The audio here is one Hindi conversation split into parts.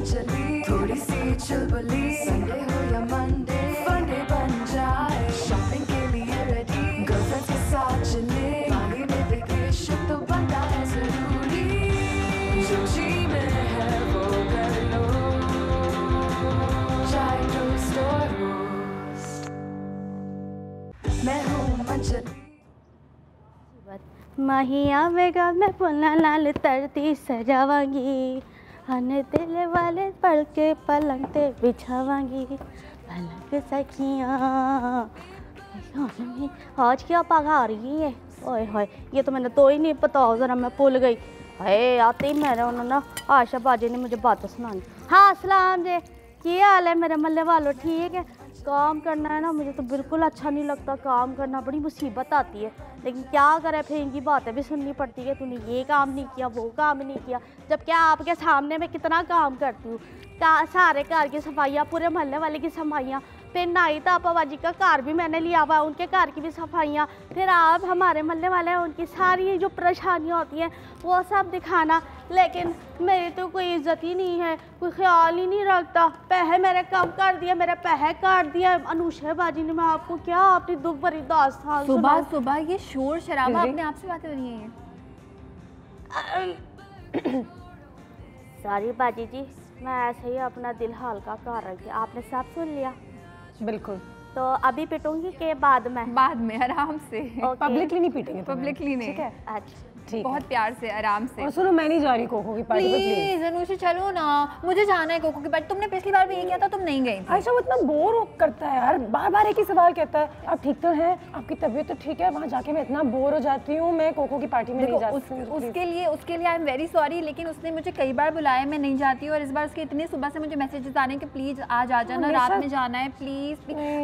चली थोड़ी सी चुलबुली, संडे हो या मंडे फंडे बन जाए, शॉपिंग के लिए रेडी गर्लफ्रेंड्स के साथ चले, पानी में वेकेशन तो बनना है जरूरी, जो जी में है वो कर लो, चाहे टोस्ट और रोस्ट, मैं हूँ मंचली। माहिया बेगा मैं पुन्हा लाल तरती सजावांगी, हने दिल वाले पढ़ के पलंग ते बिछावांगी, पलंग सखियाँ। आज क्या पगा रही है? ओए होए, ये तो मैंने तो ही नहीं पता, ज़रा मैं भूल गई। अरे आते ही मेरे उन्होंने आशा बाजी ने मुझे बातें सुनानी। हाँ सलाम जी, क्या हाल है मेरे मल्ले वालों? ठीक है। काम करना है ना, मुझे तो बिल्कुल अच्छा नहीं लगता, काम करना बड़ी मुसीबत आती है, लेकिन क्या करें, फिर इनकी बातें भी सुननी पड़ती है। तूने ये काम नहीं किया, वो काम नहीं किया, जब क्या आपके सामने मैं कितना काम करती हूँ, सारे घर की सफाइयाँ, पूरे मोहल्ले वाले की सफाइयाँ, फिर नाई तापा जी का घर भी मैंने लिया हुआ है, उनके घर की भी सफाइयाँ, फिर आप हमारे मोहल्ले वाले हैं उनकी सारी जो परेशानियाँ होती हैं वो सब दिखाना, लेकिन मेरी तो कोई इज्जत ही नहीं है, कोई ख्याल ही नहीं रखता। पैसे मेरे कम कर दिए, मेरे पैसे काट दिए अनुषा बाजी ने। मैं आपको क्या अपनी दुख भरी दास्तान सुबह सुबह ये शोर शराबा, अपने आप से बातें हो रही हैं। सॉरी बाजी जी, मैं ऐसे ही अपना दिल हल्का कर रही थी, आपने सब सुन लिया? बिल्कुल। तो अभी पिटूंगी के बाद में? बाद में आराम से। पब्लिकली नहीं पीटेंगे, पब्लिकली नहीं। ठीक है, अच्छा ठीक, बहुत प्यार से आराम से। और सुनो, मैं नहीं जा रही कोको की पार्टी पे, प्लीज अनुषा चलो ना, मुझे जाना है कोको की पार्टी। तुमने पिछली बार भी यही किया था, तुम नहीं गई। आयशा वो इतना बोर करता है यार, बार बार एक ही सवाल कहता है। आप ठीक तो हैं, आपकी तबीयत तो ठीक है? वहाँ जाके मैं इतना बोर हो जाती हूँ, मैं कोको की पार्टी में नहीं जा सकती। उसके लिए आई एम वेरी सॉरी, लेकिन उसने मुझे कई बार बुलाया, मैं नहीं जाती हूँ, और इस बार उसके इतने सुबह से मुझे मैसेजेस आने कि प्लीज आज आ जाना, रात में जाना है, प्लीज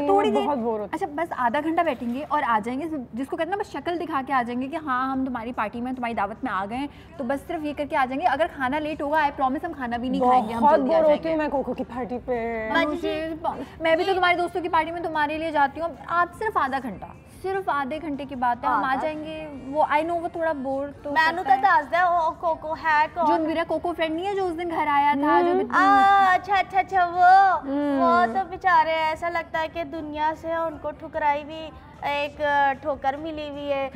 थोड़ी देर। बहुत बोर होता है। अच्छा बस आधा घंटा बैठेंगे और आ जाएंगे, जिसको कहते हैं ना बस शक्ल दिखा के आ जाएंगे कि हाँ हम तुम्हारी पार्टी में, तुम्हारी दावत में आ गए, तो बस सिर्फ ये करके आ जाएंगे। अगर खाना लेट होगा, आई प्रॉमिस हम खाना भी नहीं खाएंगे, हम जल्दी आ जाएंगे। मैं कोको की पार्टी पे, मैं भी तो तुम्हारे दोस्तों की पार्टी में तुम्हारे लिए जाती हूँ। आप सिर्फ आधा घंटा, सिर्फ आधे घंटे की बात है, हम आ जाएंगे। वो आई नो वो थोड़ा बोर तो मैंने तो दस दे वो कोको है कौन? जो मेरा कोको फ्रेंड नहीं है जो उस दिन घर आया था, जो अच्छा वो तो बेचारे ऐसा लगता है कि दुनिया से उनको ठुकराई भी एक ठोकर मिली हुई है।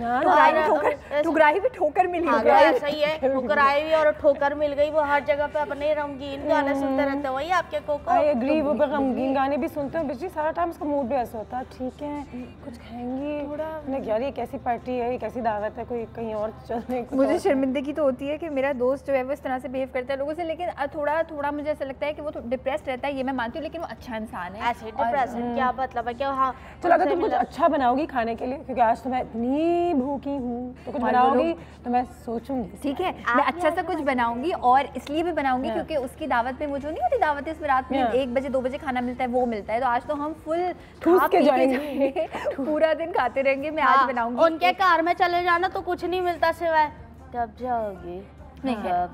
ठुकराई भी ठोकर मिली है, ऐसा ही है, ठुकराई भी और ठोकर मिल गई। वो हर जगह पे अपने रंगीन गाने सुनते रहते हैं, वही आपके कोको। आई एग्री, वो रंगीन गाने भी सुनते हैं बिजली, सारा टाइम उसका मूड भी ऐसा होता है। ठीक है, कुछ खाएंगे थोड़ा, मैं यार ये कैसी पार्टी है, ये कैसी दावत है, कोई कहीं और चलने को। मुझे शर्मिंदगी तो होती है कि मेरा दोस्त जो है वो इस तरह से बिहेव करता है लोगों से, लेकिन थोड़ा मुझे ऐसा लगता है कि वो डिप्रेस्ड रहता है, ये मैं मानती हूँ, लेकिन वो अच्छा इंसान है। ऐसे डिप्रेशन क्या मतलब है? क्या हाँ चलो अगर तुम कुछ अच्छा बनाओगी खाने के लिए, क्योंकि आज तो मैं इतनी भूखी हूँ, तो कुछ बनाओगी तो मैं सोचूंगी। ठीक है, मैं अच्छा सा कुछ बनाऊंगी, और इसलिए भी बनाऊंगी क्योंकि उसकी दावत में वो जो नहीं होती दावत है, इसमें रात में 1 बजे 2 बजे खाना मिलता है, वो मिलता है, तो आज तो हम फुल ठूस के जाएंगे, पूरा दिन खाते रहेंगे। मैं आज बनाऊंगी। उनके कार में चले जाना तो कुछ नहीं मिलता सिवाय कब जाओगे, नहीं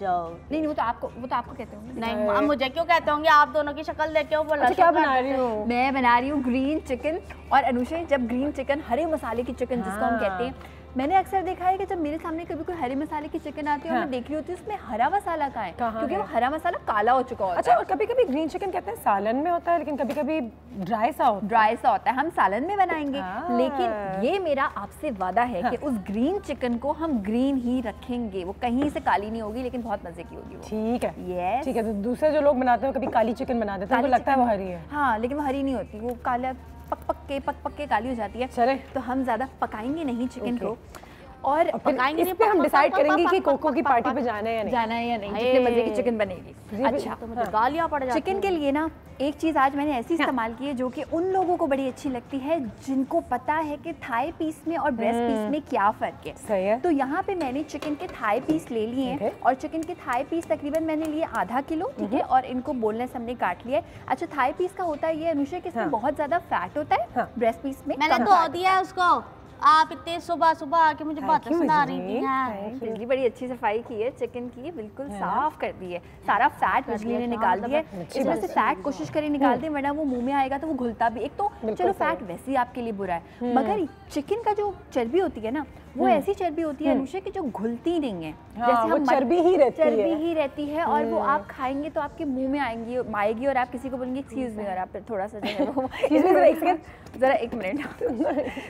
जाओ। नहीं वो तो आपको कहते होंगे। नहीं अब मुझे क्यों कहते होंगे? आप दोनों की शक्ल देख के वो बोला। क्या बना रही हो? मैं बना रही हूँ ग्रीन चिकन। और अनुषा, जब ग्रीन चिकन, हरे मसाले की चिकन जिसको हम कहते हैं, मैंने अक्सर देखा है कि जब मेरे सामने कभी कोई हरे मसाले की चिकन आती है और मैं देख रही होती हूँ उसमें हरा मसाला कहाँ है, क्योंकि वो हरा मसाला काला हो चुका होता है। अच्छा, और कभी कभी ग्रीन चिकन कहते हैं सालन में होता है, लेकिन कभी कभी ड्राई सा होता है। हम सालन में बनाएंगे, लेकिन ये मेरा आपसे वादा है कि उस ग्रीन चिकन को हम ग्रीन ही रखेंगे, वो कहीं से काली नहीं होगी, लेकिन बहुत मजे की होगी वो। ठीक है, यस ठीक है। तो दूसरे जो लोग बनाते हैं कभी काली चिकन बना देते हैं, उनको लगता है वो हरी है। हाँ, लेकिन वो हरी नहीं होती, वो काला पक के काली हो जाती है। चले, तो हम ज्यादा पकाएंगे नहीं चिकन को, और पकाएंगे इस पे हम डिसाइड करेंगे कि कोको की पार्टी पे जाना है या नहीं, जितने मजे की चिकन बनेगी। अच्छा, तो मुझे गालियां पड़ जाती। चिकन के लिए ना एक चीज़ आज मैंने ऐसी इस्तेमाल की है जो कि उन लोगों को बड़ी अच्छी लगती है जिनको पता है कि थाई पीस में और ब्रेस्ट पीस में क्या फ़र्क है। सही है। तो यहाँ पे मैंने चिकन के थाई पीस ले लिए हैं, और चिकन के थाई पीस तकरीबन मैंने लिए आधा किलो, ठीक है, और इनको बोनलेस हमने काट लिया है। अच्छा, थाई पीस का होता है ये अनुषा कि इसमें बहुत ज़्यादा फैट होता है, ब्रेस्ट पीस में मैंने धो दिया है उसको। आप इतने सुबह आके मुझे बातें सुना रही थी। बिजली बड़ी अच्छी सफाई की है चिकन की, बिल्कुल साफ कर दी है, सारा फैट बिजली ने निकाल दिया है। इसमें से फैट कोशिश करें निकाल दें, वरना वो मुंह में आएगा तो वो घुलता भी। एक तो चलो फैट वैसे ही आपके लिए बुरा है, मगर चिकन का जो चर्बी होती है ना, वो ऐसी चर्बी होती है अनुषा कि जो घुलती नहीं है, जैसे हम चर्बी ही रहती है और वो आप खाएंगे तो आपके मुंह में आएगी और आप किसी को बोलेंगे एक्सक्यूज मी, और आप थोड़ा सा जो है वो जरा एक मिनट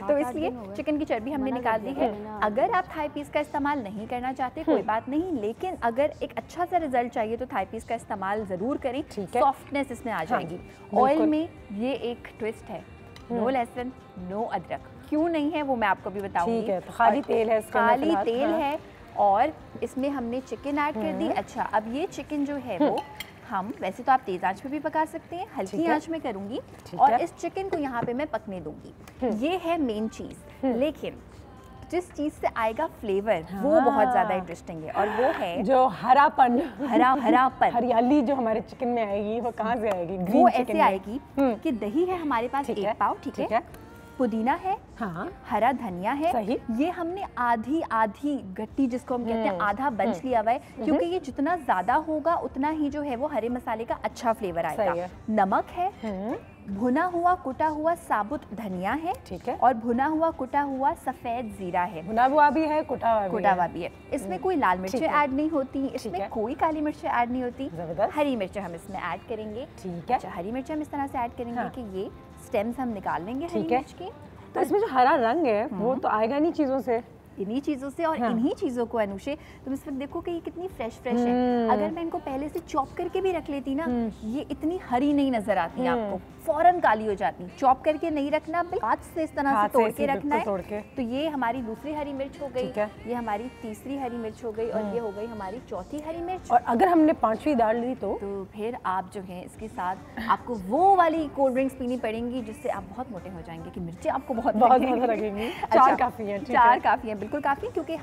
तो इसलिए चिकन की चर्बी हमने निकाल दी है। अगर आप थाई पीस का इस्तेमाल नहीं करना चाहते कोई बात नहीं, लेकिन अगर एक अच्छा सा रिजल्ट चाहिए तो थाई पीस का इस्तेमाल जरूर करें, सॉफ्टनेस इसमें आ जाएगी। ऑयल में ये एक ट्विस्ट है, नो लहसुन नो अदरक। क्यों नहीं है वो मैं आपको भी बताऊंगी। ठीक है, तो खाली तेल है, खाली तेल है और इसमें हमने चिकन ऐड कर दी। अच्छा, अब ये चिकन जो है वो हम वैसे तो आप तेज आंच पे भी पका सकते हैं, हल्की आंच में करूंगी और इस चिकन को यहाँ पे मैं पकने दूंगी। ये है मेन चीज, लेकिन जिस चीज से आएगा फ्लेवर वो बहुत ज्यादा इंटरेस्टिंग है और वो है जो हरापन, हरापन, हरियाली जो हमारे चिकन में आएगी वो कहाँ से आएगी? वो ऐसे आएगी कि दही है हमारे पास 1 पाव, ठीक है, पुदीना है, हरा धनिया है, सही। ये हमने आधी गट्टी जिसको हम कहते हैं आधा बंच लिया हुआ है, क्योंकि ये जितना ज्यादा होगा उतना ही जो है वो हरे मसाले का अच्छा फ्लेवर आएगा। नमक है, भुना हुआ कुटा हुआ साबुत धनिया है, ठीक है, और भुना हुआ कुटा हुआ सफेद जीरा है। भुना हुआ भी है, कुटा हुआ भी है। इसमें कोई लाल मिर्चें ऐड नहीं होती, इसमें कोई काली मिर्चें ऐड नहीं होती, हरी मिर्चें हम इसमें ऐड करेंगे, ठीक है। अच्छा, हरी मिर्चें हम इस तरह से ऐड करेंगे कि ये स्टेम्स हम निकाल लेंगे हरी मिर्च के। तो इसमें जो हरा रंग है वो तो आएगा नहीं चीजों से, इन्हीं चीज़ों से। और इन्हीं चीज़ों को अनुषे तुम इस वक्त देखो कि ये कितनी फ्रेश है। अगर मैं इनको पहले से चॉप करके भी रख लेती ना, ये इतनी हरी नहीं नजर आती आपको, फौरन काली हो जाती। चॉप करके नहीं रखना, हाथ से इस तरह से तोड़ के रखना है। तो ये हमारी दूसरी हरी मिर्च हो गई, ये हमारी तीसरी हरी मिर्च हो गई और ये हो गई हमारी चौथी हरी मिर्च। और अगर हमने 5वीं डाल ली तो फिर आप जो है इसके साथ आपको वो वाली कोल्ड ड्रिंक्स पीनी पड़ेंगी जिससे आप बहुत मोटे हो जाएंगे कि मिर्चें आपको बहुत ज्यादा लगेंगी। 4 काफी है, 4 काफी है, बिल्कुल काफी। क्योंकि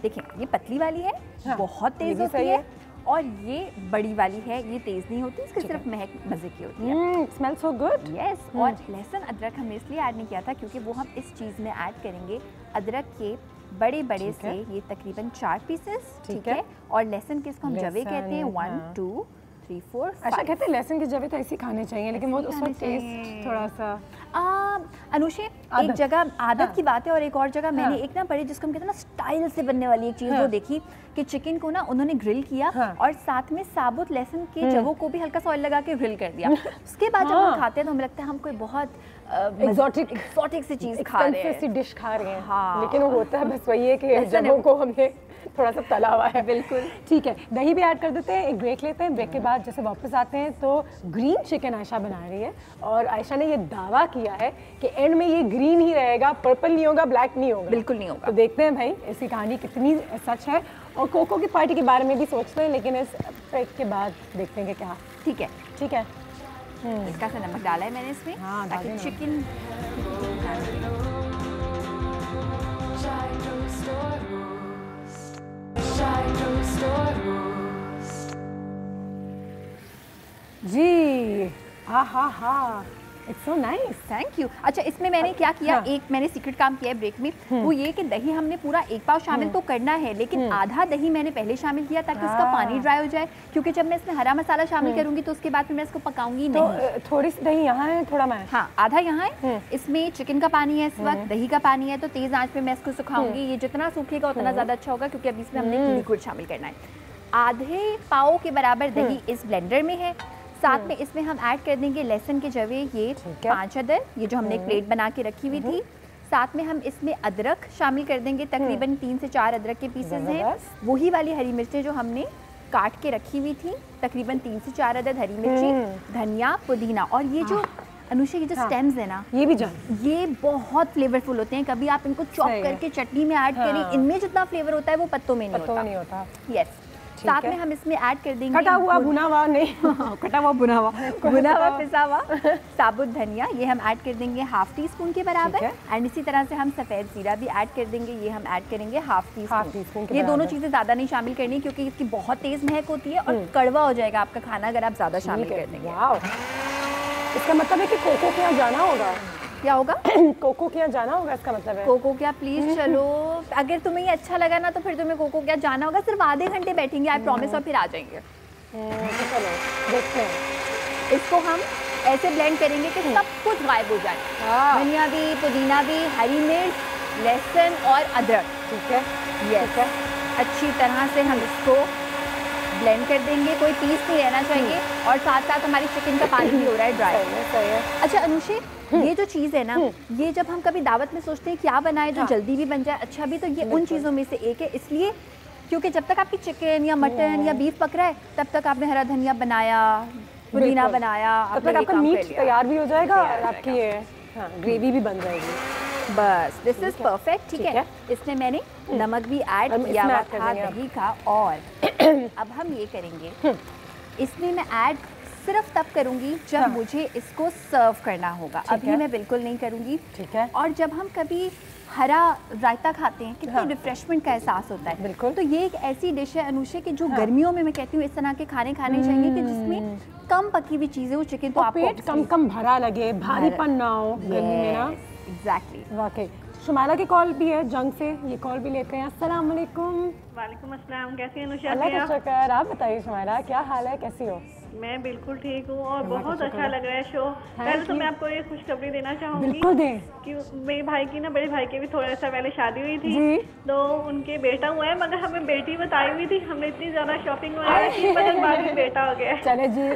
देखिए ये पतली वाली है, बहुत तेज होती है, और ये बड़ी वाली है, ये तेज नहीं होती, इसकी सिर्फ महक मजे की होती है। Smell so good. यस। और लहसुन अदरक हमने इसलिए ऐड नहीं किया था क्योंकि वो हम इस चीज में ऐड करेंगे अदरक के बड़े से, ये तकरीबन 4 पीसेस, ठीक है। और लहसुन के इसको हम जवे कहते हैं, 1 2 3 4 5। अच्छा, कहते हैं लहसुन के जवे तो ऐसे खाने चाहिए, लेकिन वो उसका टेस्ट थोड़ा सा अनुषे एक जगह आदत की बात है और एक और जगह मैंने एक ना बड़ी जिसको हम कहते हैं ना स्टाइल से बनने वाली एक चीज वो देखी कि चिकन को ना उन्होंने ग्रिल किया और साथ में साबुत लहसुन के जवों को भी हल्का सा ऑयल लगा के ग्रिल कर दिया। उसके बाद जब हम खाते हैं तो हमें लगता है हम कोई बहुत एक्सोटिक सी चीज खा रहे हैं, डिश खा रहे हैं, लेकिन वो होता है बस वही है कि जवों को हमने थोड़ा सा तला हुआ है। बिल्कुल ठीक है, दही भी ऐड कर देते हैं, एक ब्रेक लेते हैं। ब्रेक के बाद जैसे वापस आते हैं तो ग्रीन चिकन आयशा बना रही है और आयशा ने ये दावा किया है कि एंड में ये ग्रीन ही रहेगा, पर्पल नहीं होगा, ब्लैक नहीं होगा, बिल्कुल नहीं होगा। तो देखते हैं भाई इसकी कहानी कितनी सच है। और कोको की पार्टी के बारे में भी सोचते हैं, लेकिन इस ब्रेक के बाद देखते हैं कि क्या। ठीक है, ठीक है। इसका सा नमक डाला है मैंने इसमें, ताकि चिकन जी। हा it's so nice, thank you. अच्छा, इसमें मैंने क्या किया, एक मैंने सीक्रेट काम किया है ब्रेक में, वो ये कि दही हमने पूरा 1 पाव शामिल तो करना है, लेकिन आधा दही मैंने पहले शामिल किया ताकि उसका पानी ड्राई हो जाए, क्योंकि जब मैं इसमें हरा मसाला शामिल करूंगी तो उसके बाद फिर मैं इसको पकाऊंगी नहीं। तो थोड़ी सी दही यहाँ है, थोड़ा मैं, हाँ, आधा यहाँ है। इसमें चिकन का पानी है इस वक्त, दही का पानी है, तो तेज आंच पे मैं इसको सुखाऊंगी। ये जितना सूखेगा उतना ज्यादा अच्छा होगा, क्योंकि अभी इसमें हमने लिक्विड शामिल करना है। आधे पाव के बराबर दही इस ब्लेंडर में है। साथ में इसमें हम ऐड कर देंगे लहसुन के जवे, ये 5 अदर, ये जो हमने एक प्लेट बना के रखी हुई थी। साथ में हम इसमें अदरक शामिल कर देंगे, तकरीबन 3 से 4 अदरक के पीसेस हैं। वही वाली हरी मिर्चें जो हमने काट के रखी हुई थी, तकरीबन 3 से 4 अदद हरी मिर्ची, धनिया, पुदीना। और ये जो अनुषा, ये जो स्टेम्स है ना, ये भी ये बहुत फ्लेवरफुल होते हैं। कभी आप इनको चॉप करके चटनी में ऐड करें, इनमें जितना फ्लेवर होता है वो पत्तों में नहीं होता। यस। साथ में हम इसमें ऐड कर देंगे कटा हुआ भुना हुआ नहीं कटा हुआ भुना हुआ पिसा हुआ साबुत धनिया, ये हम ऐड कर देंगे 1/2 टीस्पून के बराबर। एंड इसी तरह से हम सफ़ेद जीरा भी ऐड कर देंगे, ये हम ऐड करेंगे 1/2 टीस्पून। ये दोनों चीज़ें ज़्यादा नहीं शामिल करनी, क्योंकि इसकी बहुत तेज़ महक होती है और कड़वा हो जाएगा आपका खाना अगर आप ज़्यादा शामिल कर देंगे। इसका मतलब है कि कोको के यहाँ जाना होगा। क्या होगा? कोको के यहाँ जाना होगा, इसका मतलब है। कोको क्या, प्लीज चलो, अगर तुम्हें ये अच्छा लगा ना तो फिर तुम्हें कोको क्या जाना होगा। सिर्फ आधे घंटे बैठेंगे, आई प्रॉमिस, और फिर आ जाएंगे। तो चलो देखते हैं। इसको हम ऐसे ब्लेंड करेंगे कि सब कुछ गायब हो जाए, धनिया भी, पुदीना भी, हरी मिर्च, लहसुन और अदरक। ठीक है, यस, अच्छी तरह से हम इसको ब्लेंड कर देंगे, कोई पीस नहीं रहना चाहिए, और साथ साथ हमारी चिकन का पानी भी हो रहा है ड्राई। सही है। अच्छा अनुषे, ये जो चीज़ है ना, ये जब हम कभी दावत में सोचते हैं क्या बनाए जो जल्दी भी बन जाए अच्छा भी, तो ये उन चीज़ों में से एक है। इसलिए क्योंकि जब तक आपकी चिकन या मटन या बीफ पक रहा है, तब तक आपने हरा धनिया बनाया, पुदीना बनाया, तब तक आपका मीट तैयार भी हो जाएगा और आपकी ये ग्रेवी भी बन जाएगी। बस दिस इज परफेक्ट। ठीक है, इसमें मैंने नमक भी ऐड किया हुआ था दही का, और अब हम ये करेंगे, इसमें मैं ऐड सिर्फ तब करूंगी जब मुझे इसको सर्व करना होगा, अभी मैं बिल्कुल नहीं करूंगी। ठीक है। और जब हम कभी हरा रायता खाते हैं, कितनी रिफ्रेशमेंट का एहसास होता है। बिल्कुल। तो ये एक ऐसी डिश है अनुषे कि जो गर्मियों में मैं कहती हूँ इस तरह के खाने खाने चाहिए कि जिसमें कम पकी हुई चीजें हो, चिकन तो आपको पेट कम भरा लगे, भारीपन ना हो गर्मी में ना। एग्जैक्टली। वाकई। शुमाइला की कॉल भी है जंग से, ये कॉल भी लेते हैं। अस्सलाम वालेकुम। वालेकुम अस्सलाम, कैसी हैं अनुषा? अल्लाह का शुक्र। आप बताइए शुमाइला, क्या हाल है, कैसी हो? मैं बिल्कुल ठीक हूँ और बहुत अच्छा लग रहा है शो। पहले तो मैं आपको ये खुशखबरी देना चाहूँगी। बिल्कुल दें। कि मेरे भाई की ना, बड़े भाई की भी थोड़ा सा पहले शादी हुई थी, तो उनके बेटा हुआ है, मगर हमें बेटी बताई हुई थी। हमने इतनी ज़्यादा शॉपिंग वगैरह की, मगर बाद में बेटा हो गया। चले जी,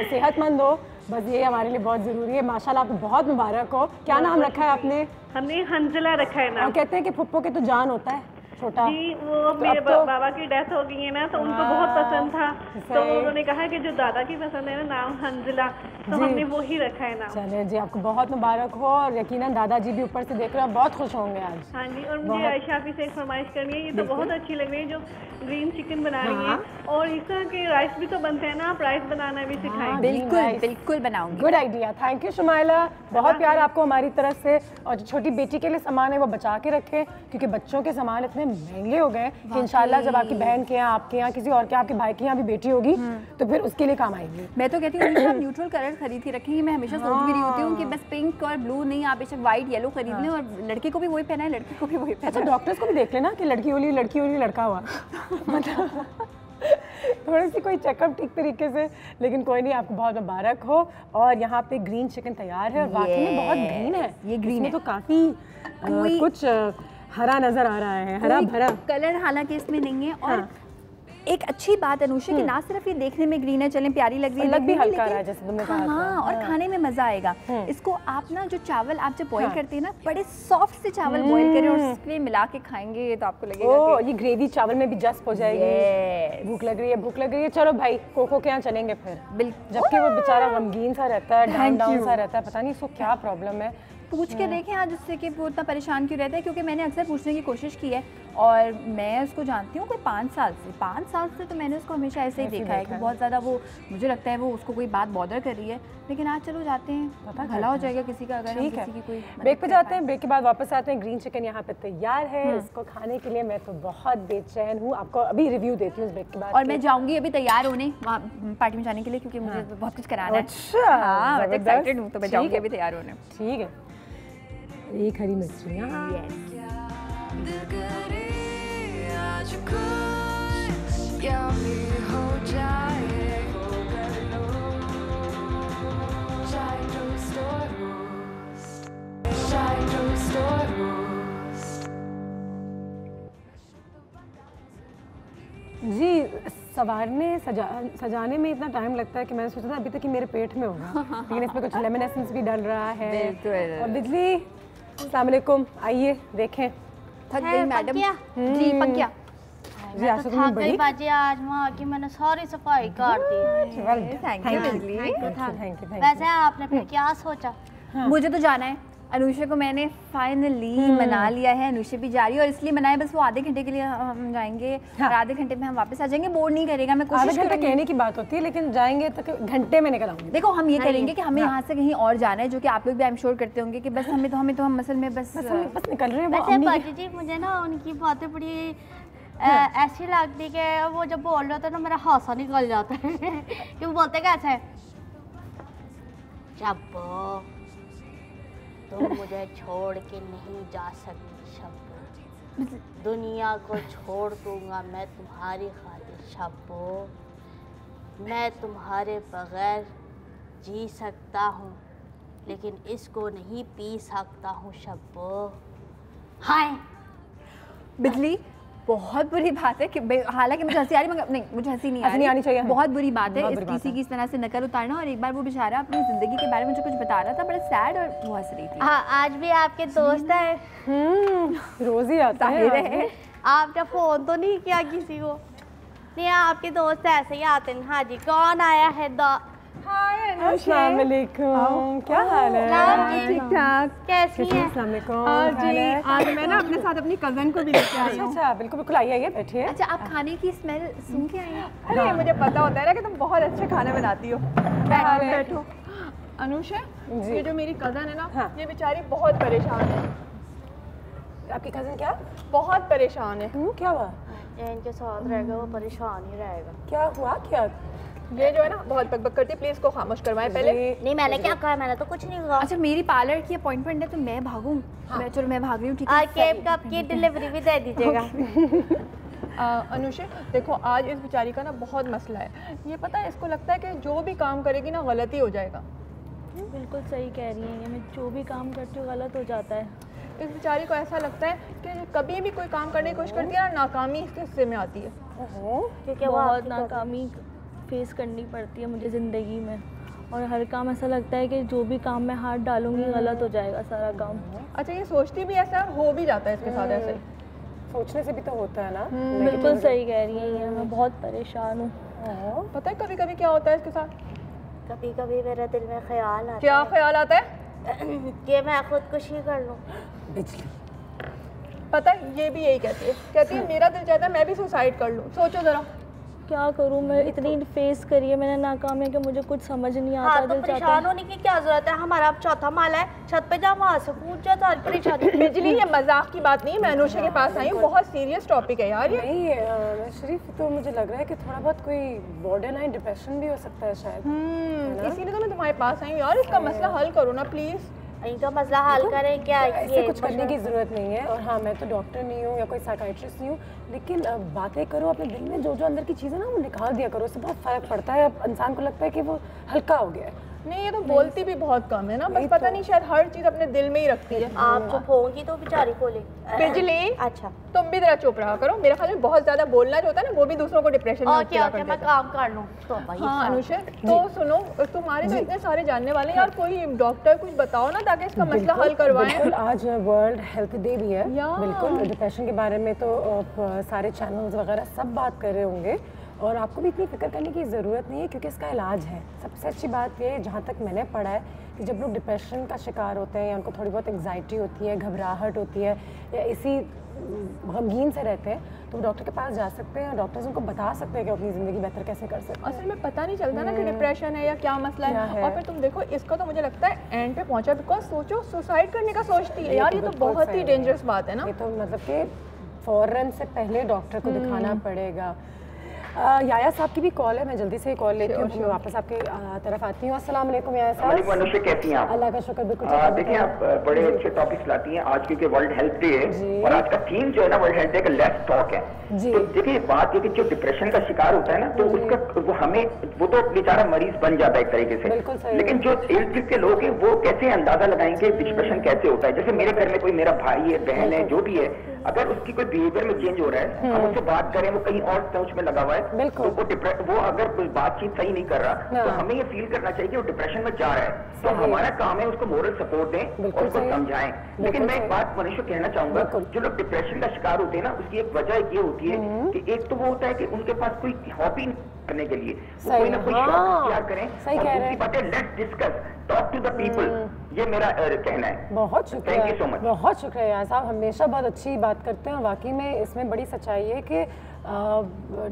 सेहतमंद हो, बस ये हमारे लिए बहुत ज़रूरी है। माशाल्लाह, आपको बहुत मुबारक हो। क्या नाम रखा है आपने? हमने हंजला रखा है नाम। और कहते हैं कि फुप्पो के तो जान होता है छोटा। जी, वो मेरे बाबा की डेथ हो गई है ना, तो उनको बहुत पसंद था, तो उन्होंने कहा कि जो दादा की पसंद है ना नाम हंजला, तो हमने वो ही रखा है नाम। चले जी, आपको बहुत मुबारक हो, और यकीनन दादाजी भी ऊपर से देख रहे हैं, बहुत खुश होंगे आज। हाँ जी, और मुझे आयशा भी से एक फरमाइश करनी है, ये तो बहुत अच्छी लग रही है जो ग्रीन चिकन बना रही है, और इस तरह के राइस भी तो बनते हैं ना, आप राइस बनाना भी सिखाएं। बिल्कुल बिल्कुल बनाऊंगी। Good idea, thank you Shumaila, बहुत प्यार आपको हमारी तरफ से। और जो छोटी बेटी के लिए सामान है वो बचा के रखें, क्योंकि बच्चों के सामान इतने महंगे हो गए कि इंशाल्लाह जब आपकी बहन के यहाँ, आपके यहाँ, किसी और के, आपके भाई के यहाँ भी बेटी होगी तो फिर उसके लिए काम आएगी। मैं तो कहती हूँ आप न्यूट्रल कलर खरीद के रखेंगे। मैं हमेशा सोच भी रही होती हूँ कि बस पिंक और ब्लू नहीं, आप बेशक व्हाइट येलो खरीद लें, और लड़के को भी वही पहना है, लड़की को भी वही पहना है। अच्छा, डॉक्टर्स को भी देख लेना कि लड़की होली लड़का हुआ मतलब थोड़ी सी कोई चेकअप ठीक तरीके से। लेकिन कोई नहीं, आपको बहुत मुबारक हो। और यहाँ पे ग्रीन चिकन तैयार है, और वाकई में बहुत ग्रीन है। ये ग्रीन है तो काफ़ी कुछ हरा नजर आ रहा है, हरा भरा कलर हालांकि इसमें नहीं है। और एक अच्छी बात अनुषा कि ना सिर्फ ये देखने में ग्रीन है, चलें प्यारी लग रही है, भी हल्का रहा है जैसे तुमने कहा। हाँ, और खाने में मजा आएगा। इसको आप ना जो चावल आप जब बॉईल करते हैं ना, बड़े सॉफ्ट से चावल बॉईल करें और उसमें मिला के खाएंगे तो आपको लगेगा कि ये ग्रेवी चावल में भी जस्ट हो जाएगी। भूख लग रही है, चलो भाई कोको के यहाँ चलेंगे फिर। जबकि वो बेचारा गमगीन सा रहता है, डाउन सा रहता है, पता नहीं इसको क्या प्रॉब्लम है। पूछ के देखें आज उससे कि वो इतना परेशान क्यों रहता है, क्योंकि मैंने अक्सर पूछने की कोशिश की है, और मैं उसको जानती हूँ कोई 5 साल से तो मैंने उसको हमेशा ऐसे ही देखा है कि बहुत ज़्यादा वो, मुझे लगता है वो उसको कोई बात बॉदर कर रही है। लेकिन आज चलो जाते हैं, पता भला हो जाएगा किसी का, अगर ठीक है। किसी की कोई ब्रेक पे जाते हैं, ब्रेक के बाद वापस आते हैं। ग्रीन चिकन यहाँ पे तैयार है, इसको खाने के लिए मैं तो बहुत बेचैन हूँ। आपको अभी रिव्यू देती हूँ इस ब्रेक के बाद। और मैं जाऊँगी अभी तैयार होने वहाँ पार्टी में जाने के लिए, क्योंकि मुझे बहुत कुछ कराना है। अच्छा, हाँ, मैं एक्साइटेड हूँ, तो मैं जाऊँगी अभी तैयार होने। ठीक है, एक हरी मिर्ची। दिल करे आज कुछ यम्मी हो जाए, चाय टोस्ट और रोस्ट, चाय टोस्ट और रोस्ट। जी, सजाने में इतना टाइम लगता है कि मैंने सोचा था अभी तक कि मेरे पेट में होगा, लेकिन इसमें कुछ लेमन एसेंस भी डल रहा है। और बिजली, अस्सलाम वालेकुम, आइए देखें। थक गई मैडम जी? पक गया जी, आज तो तुमने बड़ी बाजी, आज वहाँ की मैंने सारी सफाई कर दी। थैंक यू बिजली। Thank you. वैसे आपने फिर क्या सोचा? मुझे तो जाना है, अनुषा को मैंने फाइनली मना लिया है, अनुषा भी जा रही है, और इसलिए मनाए बस वो आधे घंटे के लिए हम जाएंगे, और आधे घंटे में हम वापस आ जाएंगे। बोर नहीं करेगा, मैं कोशिश आधे घंटे कहने की बात होती है, लेकिन जाएंगे तो घंटे में निकल आऊंगी। देखो हम ये करेंगे कि हमें यहाँ से कहीं और जाना है, जो कि आप लोग भी आई एम श्योर करते होंगे कि बस हमें तो हम मसल में बस निकल रहे हैं। वैसे बाजी जी, मुझे ना उनकी बातें बड़ी ऐसी लगती कि वो जब बोल रहे होते ना मेरा हासा निकल जाता है। क्यों बोलते कैसे है? शब्बो, तुम मुझे छोड़ के नहीं जा सकती शब्बो, दुनिया को छोड़ दूंगा मैं तुम्हारी खातिर शब्बो, मैं तुम्हारे बगैर जी सकता हूँ लेकिन इसको नहीं पी सकता हूँ शब्बो, हाय बिजली बहुत बुरी बात है कि हालांकि मुझे हंसी आ रही मगर नहीं, मुझे हंसी नहीं आनी चाहिए। बहुत बुरी बात है किसी की इस तरह से नकल उतारना। और एक बार वो बेचारा अपनी जिंदगी के बारे में मुझे कुछ बता रहा था, बड़ा सैड, और वो हंस रही थी। हाँ, आज भी आपके दोस्त है। रोज ही आता है। आपने फोन तो नहीं किया किसी को? नहीं, आपके दोस्त ऐसे ही आते हैं। हाँ जी, कौन आया है? अस्सलाम वालेकुम, क्या हाल है? ठीक ठाक, कैसी हैं? अस्सलाम वालेकुम। जी आज मैं ना अपने साथ अपनी कजन को भी लेके आई हूँ। अच्छा, बिल्कुल बिल्कुल, आइए बैठिए। अच्छा, आप खाने की स्मेल सुन के आई हैं? अरे मुझे पता होता है ना कि तुम बहुत अच्छे खाने बनाती हो। बैठो। अनुषा, ये जो मेरी कज़न है ना, ये बेचारी बहुत परेशान है। आपकी कज़न क्या? बहुत परेशान है। क्या हुआ? इनके साथ रहेगा वो परेशान ही रहेगा। क्या हुआ? क्या? ये जो है ना बहुत बकबक करती है, प्लीज इसको खामोश करवाएं पहले। नहीं, मैंने क्या कहा? मैंने तो कुछ नहीं कहा। अच्छा, मेरी पार्लर की अपॉइंटमेंट है तो मैं भागूं? चलो मैं भाग रही हूँ, ठीक है? केक कप की डिलीवरी भी दे दीजिएगा। अनुषा देखो, आज इस बेचारी का ना बहुत मसला है। ये पता है, इसको लगता है कि जो भी काम करेगी ना गलत ही हो जाएगा। बिल्कुल सही कह रही हैं, ये मैं जो भी काम करती हूँ गलत हो जाता है। इस बेचारी को ऐसा लगता है कि कभी भी कोई काम करने की कोशिश करती है ना, नाकामी इसके हिस्से में आती है। क्योंकि वो बहुत नाकामी फेस करनी पड़ती है मुझे ज़िंदगी में, और हर काम ऐसा लगता है कि जो भी काम मैं हाथ डालूंगी गलत हो जाएगा सारा काम। अच्छा, ये सोचती भी ऐसा हो भी जाता है इसके साथ ऐसे। सोचने से भी तो होता है ना। बिल्कुल सही कह रही हैं ये, मैं बहुत परेशान हूँ। पता है कभी कभी क्या होता है इसके साथ? कभी कभी मेरे दिल में ख्याल आता क्या ख्याल आता है? कि मैं खुदकुशी कर लूँ। बिजली, पता है ये भी यही कहती है मेरा दिल चाहता है मैं भी सुसाइड कर लूँ। सोचो जरा, क्या करूँ मैं? इतनी फेस करी है मैंने नाकामी कि मुझे कुछ समझ नहीं आता। हाँ, तो दिल चाहता परेशान होने की क्या जरूरत है? हमारा अब चौथा माला है, छत पे जा, वहाँ से कूद जा, सारी परेशानी। बिजली ये मजाक की बात नहीं है, मैं अनुषा के पास आई हूँ, बहुत सीरियस टॉपिक है यार ये। नहीं शरीफ, तो मुझे लग रहा है कि थोड़ा बहुत कोई बॉर्डरलाइन डिप्रेशन भी हो सकता है शायद। इसीलिए तो मैं तुम्हारे पास आई हूँ यार, इसका मसला हल करो ना प्लीज। इनका मसला हल करें क्या? ऐसे कुछ करने की ज़रूरत नहीं है। और हाँ, मैं तो डॉक्टर नहीं हूँ या कोई साइकाइट्रिस्ट नहीं हूँ, लेकिन बातें करो अपने दिल में, जो जो अंदर की चीज़ें ना वो निकाल दिया करो, उससे बहुत फ़र्क पड़ता है। अब इंसान को लगता है कि वो हल्का हो गया है। नहीं, ये तो बोलती भी बहुत कम है ना, बस पता नहीं शायद हर चीज़ अपने दिल में ही रखती है। आप चुप होंगी तो बेचारी को ले। बिजली, अच्छा, तुम भी जरा चुप रहा करो। मेरे ख्याल में बहुत ज्यादा बोलना जो होता है ना, वो भी दूसरों को डिप्रेशन में ओके ओके, मैं काम कर लूँ तो भाई। हाँ अनुषा, तो सुनो, तुम्हारे तो इतने सारे जानने वाले हैं यार, कोई डॉक्टर कुछ बताओ ना ताकि इसका मसला हल करवाएं। बिल्कुल, आज वर्ल्ड हेल्थ डे भी है। बिल्कुल, डिप्रेशन के बारे में तो सारे चैनल्स वगैरह सब बात कर रहे होंगे, और आपको भी इतनी फिक्र करने की ज़रूरत नहीं है क्योंकि इसका इलाज है। सबसे अच्छी बात ये, जहाँ तक मैंने पढ़ा है, कि जब लोग डिप्रेशन का शिकार होते हैं या उनको थोड़ी बहुत एंग्जाइटी होती है, घबराहट होती है, या इसी गमगीन से रहते हैं, तो वो डॉक्टर के पास जा सकते हैं। डॉक्टर्स उनको बता सकते हैं कि अपनी ज़िंदगी बेहतर कैसे कर सकते हैं। असल में पता नहीं चलता ना कि डिप्रेशन है या क्या मसला है। और फिर तुम देखो, इसका तो मुझे लगता है एंड पे पहुंचा, बिकॉज सोचो सुसाइड करने का सोचती है यार, ये तो बहुत ही डेंजरस बात है ना। ये तो मतलब कि फ़ौरन से पहले डॉक्टर को दिखाना पड़ेगा। याया साहब की भी कॉल है, मैं जल्दी से कॉल लेती हूँ, मैं वापस आपके तरफ आती हूँ। अस्सलाम वालेकुम याया साहब। अनुषा, कैसी हैं आप? अल्लाह का शुक्र, बिल्कुल। देखिए, आप बड़े अच्छे टॉपिक्स लाती हैं आज, क्योंकि वर्ल्ड हेल्थ डे है और आज का थीम जो है ना वर्ल्ड हेल्थ डे का लेट्स टॉक है। तो देखिए, बात ये कि जो डिप्रेशन का शिकार होता है ना, तो उसका वो तो बेचारा मरीज बन जाता है एक तरीके से, लेकिन जो इर्द गिर्द के लोग हैं वो कैसे अंदाजा लगाएंगे डिप्रेशन कैसे होता है? जैसे मेरे घर में कोई मेरा भाई है, बहन है, जो भी है, अगर उसकी कोई बिहेवियर में चेंज हो रहा है, हम उससे बात करें, वो कहीं और सोच में लगा हुआ है, तो वो अगर कोई बातचीत सही नहीं कर रहा, तो हमें ये फील करना चाहिए कि वो डिप्रेशन में जा रहा है। तो हमारा काम है उसको मोरल सपोर्ट दें और उसको समझाएं। लेकिन मैं एक बात मनुष्य कहना चाहूंगा, जो लोग डिप्रेशन का शिकार होते हैं ना, उसकी एक वजह ये होती है कि एक तो वो होता है कि उनके पास कोई हॉबी करने के लिए कोई ना कोई शौक इख्तियार करें, और दूसरी बात है let's discuss, talk to the people. ये मेरा कहना है। बहुत शुक्रिया, थैंक यू सो मच। बहुत शुक्रिया यार साहब, हमेशा बहुत अच्छी बात करते हैं। वाकई में इसमें बड़ी सच्चाई है कि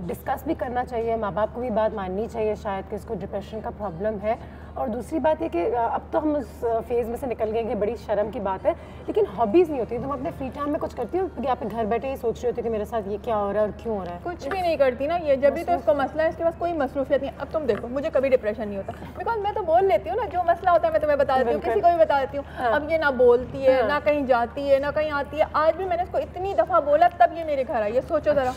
डिस्कस भी करना चाहिए, माँ बाप को भी बात माननी चाहिए शायद कि इसको डिप्रेशन का प्रॉब्लम है। और दूसरी बात ये कि अब तो हम उस फेज़ में से निकल गए कि बड़ी शर्म की बात है, लेकिन हॉबीज़ नहीं होती। तुम अपने फ्री टाइम में कुछ करती हो कि आप घर बैठे ही सोच रहे होते कि मेरे साथ ये क्या हो रहा है और क्यों हो रहा है? कुछ भी नहीं करती ना ये, जब भी तो इसको मसला है, इसके पास कोई मसरूफियत नहीं है। अब तुम देखो, मुझे कभी डिप्रेशन नहीं होता, बिकॉज मैं तो बोल लेती हूँ ना, जो मसला होता है मैं तुम्हें बता देती हूँ, किसी को भी बता देती हूँ। अब ये ना बोलती है, ना कहीं जाती है, ना कहीं आती है। आज भी मैंने इसको इतनी दफ़ा बोला, तब ये मेरे घर आई है। सोचो जरा।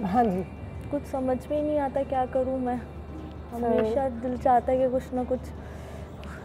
हाँ जी, कुछ समझ में ही नहीं आता क्या करूँ मैं। हमेशा दिल चाहता है कि कुछ ना कुछ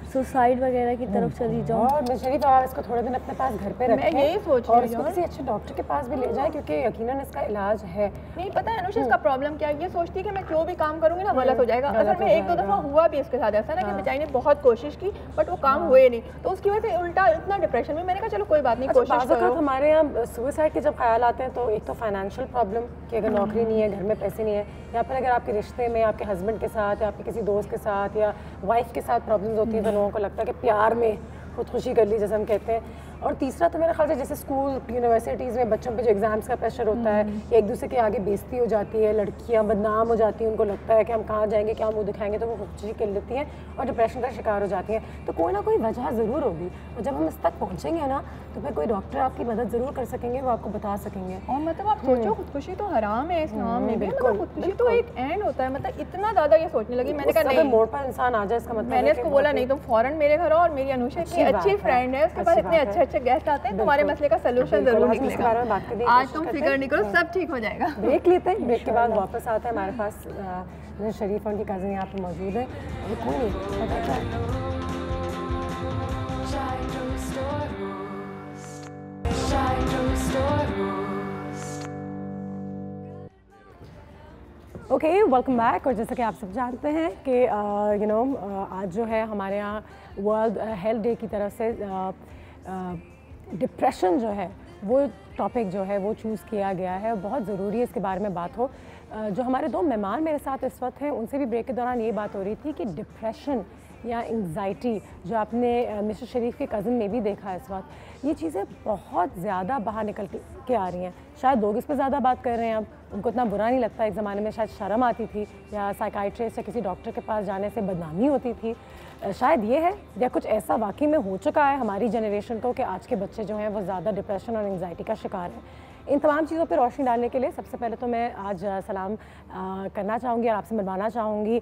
सुसाइड वगैरह की तरफ चली जाऊँ। और मैं शरीफ आप इसको थोड़े दिन अपने पास घर पे रखें। मैं यही सोच और रही इसको हूँ किसी अच्छे डॉक्टर के पास भी ले जाएं क्योंकि यकीनन इसका इलाज है। नहीं पता है अनुषा इसका प्रॉब्लम क्या है, ये सोचती है कि मैं जो भी काम करूंगी ना गलत हो जाएगा। असल में एक दो दफ़ा हुआ भी इसके साथ ऐसा ना कि बेचारी ने बहुत कोशिश की बट वो काम हुए नहीं, तो उसकी वजह से उल्टा इतना डिप्रेशन में। मैंने कहा चलो कोई बात नहीं, कोशिश करो। हमारे यहाँ सुसाइड के जब ख्याल आते हैं तो एक तो फाइनेंशियल प्रॉब्लम कि अगर नौकरी नहीं है, घर में पैसे नहीं है, या फिर अगर आपके रिश्ते में आपके हस्बैंड के साथ या आपके किसी दोस्त के साथ या वाइफ के साथ प्रॉब्लम्स होती हैं तो लोगों को लगता है कि प्यार में खुदकुशी कर ली जैसे हम कहते हैं। और तीसरा तो मेरे ख्याल से जैसे स्कूल यूनिवर्सिटीज़ में बच्चों पे जो एग्ज़ाम्स का प्रेशर होता है, एक दूसरे के आगे बेइज्जती हो जाती है, लड़कियां बदनाम हो जाती हैं, उनको लगता है कि हम कहाँ जाएंगे, क्या मुंह दिखाएंगे, तो वो खुदकुशी कर लेती हैं और डिप्रेशन का शिकार हो जाती हैं। तो कोई ना कोई वजह ज़रूर होगी और जब हम इस तक पहुँचेंगे ना तो फिर कोई डॉक्टर आपकी मदद ज़रूर कर सकेंगे, वो आपको बता सकेंगे। और मतलब आप सोचो खुदकुशी तो हराम है इस्लाम में भी, मतलब खुदकुशी तो एक एंड होता है। मतलब इतना ज़्यादा ये सोचने लगी, मैंने कहा नहीं, मोड़ पर इंसान आ जाए इसका मतलब मैंने इसको बोला नहीं तुम फौरन मेरे घर आओ, और मेरी अनुषा की अच्छी फ्रेंड है, उसके पास इतने अच्छे अच्छे गेस्ट आते हैं, तुम्हारे मसले का सलूशन जरूर निकलेगा। आज तुम फिक्र नहीं करो, सब ठीक हो जाएगा। ब्रेक लेते हैं, ब्रेक के बाद वापस आते हैं। हमारे पास शरीफ और उनकी कज़न यहाँ पे मौजूद है। Okay, welcome back. और जैसा कि आप सब जानते हैं कि आज जो है हमारे यहाँ वर्ल्ड हेल्थ डे की तरफ से डिप्रेशन जो है वो टॉपिक जो है वो चूज़ किया गया है और बहुत ज़रूरी है इसके बारे में बात हो। जो हमारे दो मेहमान मेरे साथ इस वक्त हैं उनसे भी ब्रेक के दौरान ये बात हो रही थी कि डिप्रेशन या एंग्जाइटी जो आपने मिस्टर शरीफ के कज़न में भी देखा है इस वक्त, ये चीज़ें बहुत ज़्यादा बाहर निकल के आ रही हैं। शायद लोग इस पर ज़्यादा बात कर रहे हैं, अब उनको इतना बुरा नहीं लगता। एक ज़माने में शायद शर्म आती थी या साइकाइट्रिस्ट या किसी डॉक्टर के पास जाने से बदनामी होती थी। शायद ये है या कुछ ऐसा वाकई में हो चुका है हमारी जनरेशन को कि आज के बच्चे जो हैं वो ज़्यादा डिप्रेशन और एंग्जाइटी का शिकार हैं। इन तमाम चीज़ों पर रोशनी डालने के लिए सबसे पहले तो मैं आज सलाम करना चाहूँगी और आपसे मिलवाना चाहूँगी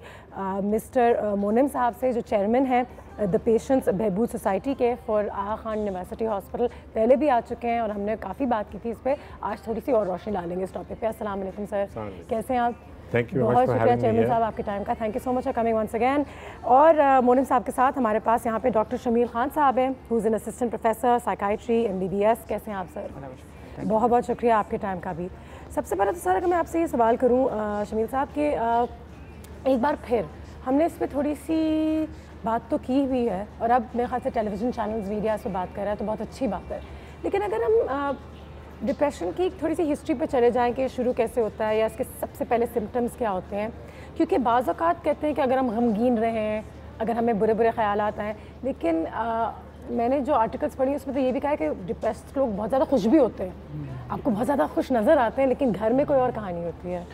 मिस्टर मोनिम साहब से, जो चेयरमैन हैं द पेशेंट्स बहबूद सोसाइटी के for Aga Khan university hospital. पहले भी आ चुके हैं और हमने काफ़ी बात की थी इस पर, आज थोड़ी सी और रोशनी डालेंगे इस टॉपिक पे। अस्सलाम वालेकुम सर, कैसे हैं आप? थैंक यू, बहुत शुक्रिया चेयरमैन साहब आपके टाइम का, thank you so much for coming once again. और मोनिम साहब के साथ हमारे पास यहाँ पे डॉक्टर शमील खान साहब हैं, who is an assistant professor psychiatry MBBS। कैसे हैं आप सर? बहुत बहुत शुक्रिया आपके टाइम का भी। सबसे पहले तो सर अगर मैं आपसे ये सवाल करूँ शमील साहब कि एक बार फिर हमने इस पर थोड़ी सी बात तो की हुई है और अब मेरे ख्याल से टेलीविज़न चैनल्स मीडिया इस पर बात कर रहा है तो बहुत अच्छी बात है, लेकिन अगर हम डिप्रेशन की थोड़ी सी हिस्ट्री पे चले जाएं कि शुरू कैसे होता है या इसके सबसे पहले सिम्टम्स क्या होते हैं, क्योंकि बाज़ औक़ात कहते हैं कि अगर हम गमगीन रहें, अगर हमें बुरे बुरे ख़यालात आएँ, लेकिन मैंने जो आर्टिकल्स पढ़ी उसमें तो ये भी कहा है कि डिप्रेस्ड लोग बहुत ज़्यादा खुश भी होते हैं, आपको बहुत ज़्यादा खुश नज़र आते हैं, लेकिन घर में कोई और कहानी होती है।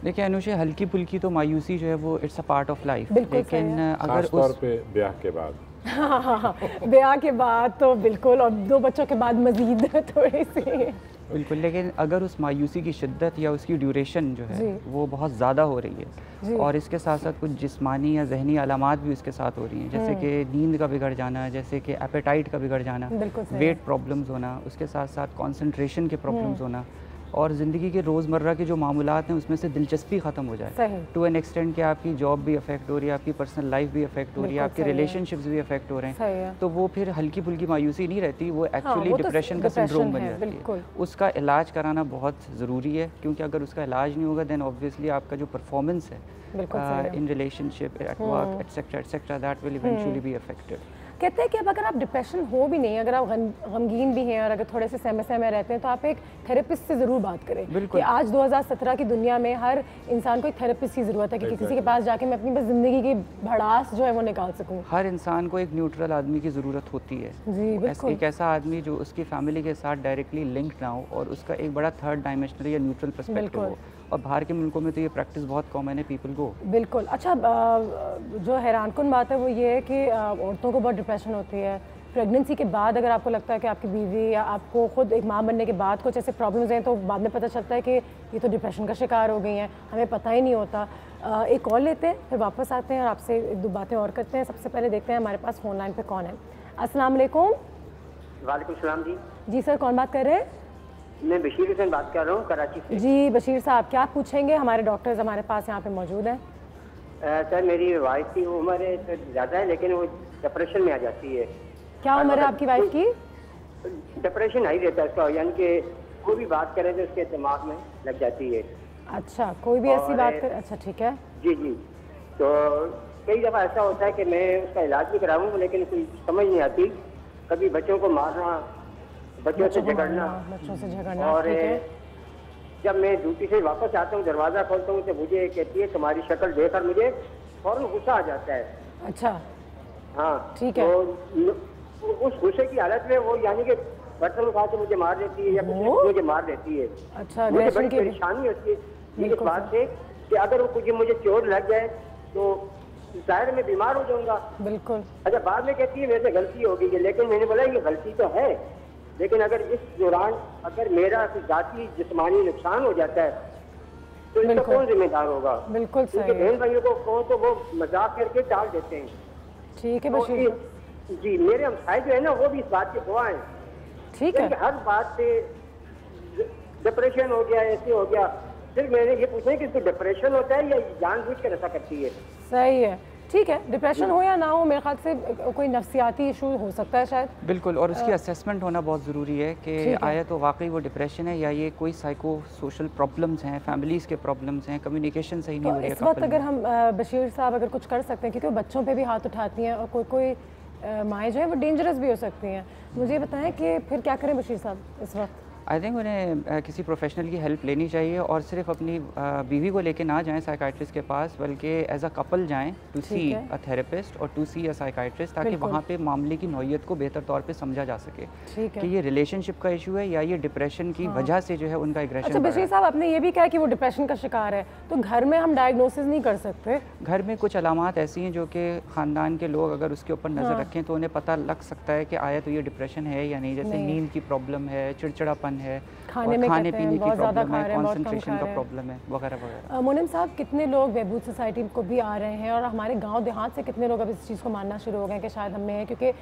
देखिए अनुषा, हल्की फुल्की तो मायूसी जो है वो it's a part of life, लेकिन अगर उस पे ब्याह के बाद हाँ, ब्याह के बाद तो बिल्कुल, और 2 बच्चों के बाद मज़ीद थोड़ी सी बिल्कुल, लेकिन अगर उस मायूसी की शिद्दत या उसकी ड्यूरेशन जो है वो बहुत ज़्यादा हो रही है और इसके साथ साथ कुछ जिस्मानी या जहनी अलामात भी उसके साथ हो रही हैं, जैसे कि नींद का बिगड़ जाना, जैसे कि एपेटाइट का बिगड़ जाना, वेट प्रॉब्लम्स होना, उसके साथ साथ कॉन्सेंट्रेशन के प्रॉब्लम्स होना और ज़िंदगी के रोज़मर्रा के जो मामूलात हैं उसमें से दिलचस्पी ख़त्म हो जाए टू एन एक्सटेंट कि आपकी जॉब भी अफेक्ट हो रही है, आपकी पर्सनल लाइफ भी अफेक्ट हो रही है, आपके रिलेशनशिप्स भी अफेक्ट हो रहे हैं, तो वो फिर हल्की फुल्की मायूसी नहीं रहती, वो एक्चुअली डिप्रेशन का सिंड्रोम बन जाती है। उसका इलाज कराना बहुत ज़रूरी है, क्योंकि अगर उसका इलाज नहीं होगा दैन ऑब्वियसली आपका जो परफॉर्मेंस है in relationship at work etcetera that will eventually be affected. कहते हैं कि अब अगर आप डिप्रेशन हो भी नहीं, अगर आप गमगीन भी हैं और अगर थोड़े से सहमे रहते हैं तो आप एक थेरेपिस्ट से ज़रूर बात करें कि आज 2017 की दुनिया में हर इंसान को एक थेरेपिस्ट की ज़रूरत है कि किसी के पास जाके मैं अपनी बस ज़िंदगी की भड़ास जो है वो निकाल सकूं। हर इंसान को एक न्यूट्रल आदमी की ज़रूरत होती है जी, एक ऐसा आदमी जो उसकी फैमिली के साथ डायरेक्टली लिंक्ड ना हो और उसका एक बड़ा थर्ड डायमेंशनल या न्यूट्रल पर्सपेक्टिव हो, और बाहर के मुल्कों में तो ये प्रैक्टिस बहुत कॉमन है, पीपल को बिल्कुल। अच्छा, जो हैरानकुन बात है वो ये है कि औरतों को बहुत डिप्रेशन होती है प्रेगनेंसी के बाद। अगर आपको लगता है कि आपकी बीवी या आपको खुद एक माँ बनने के बाद कुछ ऐसे प्रॉब्लम्स हैं तो बाद में पता चलता है कि ये तो डिप्रेशन का शिकार हो गई हैं, हमें पता ही नहीं होता। एक कॉल लेते हैं फिर वापस आते हैं और आपसे 1-2 बातें और करते हैं। सबसे पहले देखते हैं हमारे पास फ़ोन लाइन पर कौन है। अस्सलाम वालेकुम। वालेकुम सलाम जी। जी सर, कौन बात कर रहे हैं? मैं बशीर हुसैन बात कर रहा हूँ कराची से। जी बशीर साहब, क्या पूछेंगे? हमारे डॉक्टर्स हमारे पास यहाँ पे मौजूद हैं। सर मेरी वाइफ की उम्र ज़्यादा है लेकिन वो डिप्रेशन में आ जाती है। क्या उम्र है आपकी वाइफ की? डिप्रेशन आई रहता है उसका, यानी कि कोई भी बात करें तो उसके दिमाग में लग जाती है। अच्छा, कोई भी ऐसी बात कर, अच्छा ठीक है। जी जी, तो कई दफ़ा ऐसा होता है कि मैं उसका इलाज भी कराऊँ लेकिन कोई समझ नहीं आती। कभी बच्चों को मारना, बच्चों से झगड़ना, और जब मैं ड्यूटी से वापस आता हूँ दरवाज़ा खोलता हूँ तो मुझे कहती है तुम्हारी शक्ल देखकर मुझे फौरन गुस्सा आ जाता है। अच्छा, हाँ ठीक है। तो उस गुस्से की हालत में वो यानी कि बर्तन उठा के मुझे मार देती है या कुछ मुझे मार देती है। अच्छा, मुझे बड़ी परेशानी होती है इस बात से कि अगर वो कुछ मुझे चोट लग जाए तो जाहिर में बीमार हो जाऊंगा। बिल्कुल। अच्छा, बाद में कहती है मेरे से गलती हो गई है, लेकिन मैंने बोला ये गलती तो है, लेकिन अगर इस दौरान अगर मेरा जाती जिस्मानी नुकसान हो जाता है तो इसका कौन जिम्मेदार होगा? बिल्कुल सही। बहन भाइयों को कौन तो वो मजाक करके टाल देते हैं। ठीक है तो बशीर जी, मेरे हमसाए जो है ना वो भी इस बात के गवाह हैं। ठीक है। हर बात से डिप्रेशन हो गया, ऐसे हो गया, सिर्फ मैंने ये पूछा है कि इसको डिप्रेशन होता है या जानबूझ कर ऐसा करती है? सही है, ठीक है। डिप्रेशन हो या ना हो, मेरे ख्याल से कोई नफ्सियाती इशू हो सकता है शायद। बिल्कुल, और उसकी असेसमेंट होना बहुत ज़रूरी है कि आया तो वाकई वो डिप्रेशन है या ये कोई साइको सोशल प्रॉब्लम्स हैं, फैमिलीज़ के प्रॉब्लम्स हैं, कम्युनिकेशन सही नहीं हो रही है। इस वक्त अगर हम बशीर साहब अगर कुछ कर सकते हैं, क्योंकि वो बच्चों पे भी हाथ उठाती हैं और कोई माएँ जो है वो डेंजरस भी हो सकती हैं, मुझे बताएं कि फिर क्या करें बशीर साहब इस वक्त? आई थिंक उन्हें किसी प्रोफेशनल की हेल्प लेनी चाहिए और सिर्फ अपनी बीवी को लेके ना जाएं साइकाइट्रिस्ट के पास, बल्कि एज अ कपल जाएं टू सी अ थेरेपिस्ट और टू सी अ साइकाइट्रिस्ट, ताकि वहाँ पे मामले की नौयत को बेहतर तौर पे समझा जा सके कि ये रिलेशनशिप का इशू है या ये डिप्रेशन की वजह से जो है उनका एग्रेशन। अच्छा बशीर साहब, आपने ये भी कहा कि वो डिप्रेशन का शिकार है, तो घर में हम डायग्नोसिस नहीं कर सकते? घर में कुछ अलामात ऐसी हैं जो कि ख़ानदान के लोग अगर उसके ऊपर नज़र रखें तो उन्हें पता लग सकता है कि आया तो ये डिप्रेशन है या नहीं। जैसे नींद की प्रॉब्लम है, चिड़चिड़ापन है, खाने पीने की प्रॉब्लम है, कंसंट्रेशन का प्रॉब्लम है, वगैरह वगैरह। मोनिम साहब, कितने लोग बहबूद सोसाइटी को भी आ रहे हैं और हमारे गांव देहात से कितने लोग अब इस चीज़ को मानना शुरू हो गए कि शायद हम में है, क्योंकि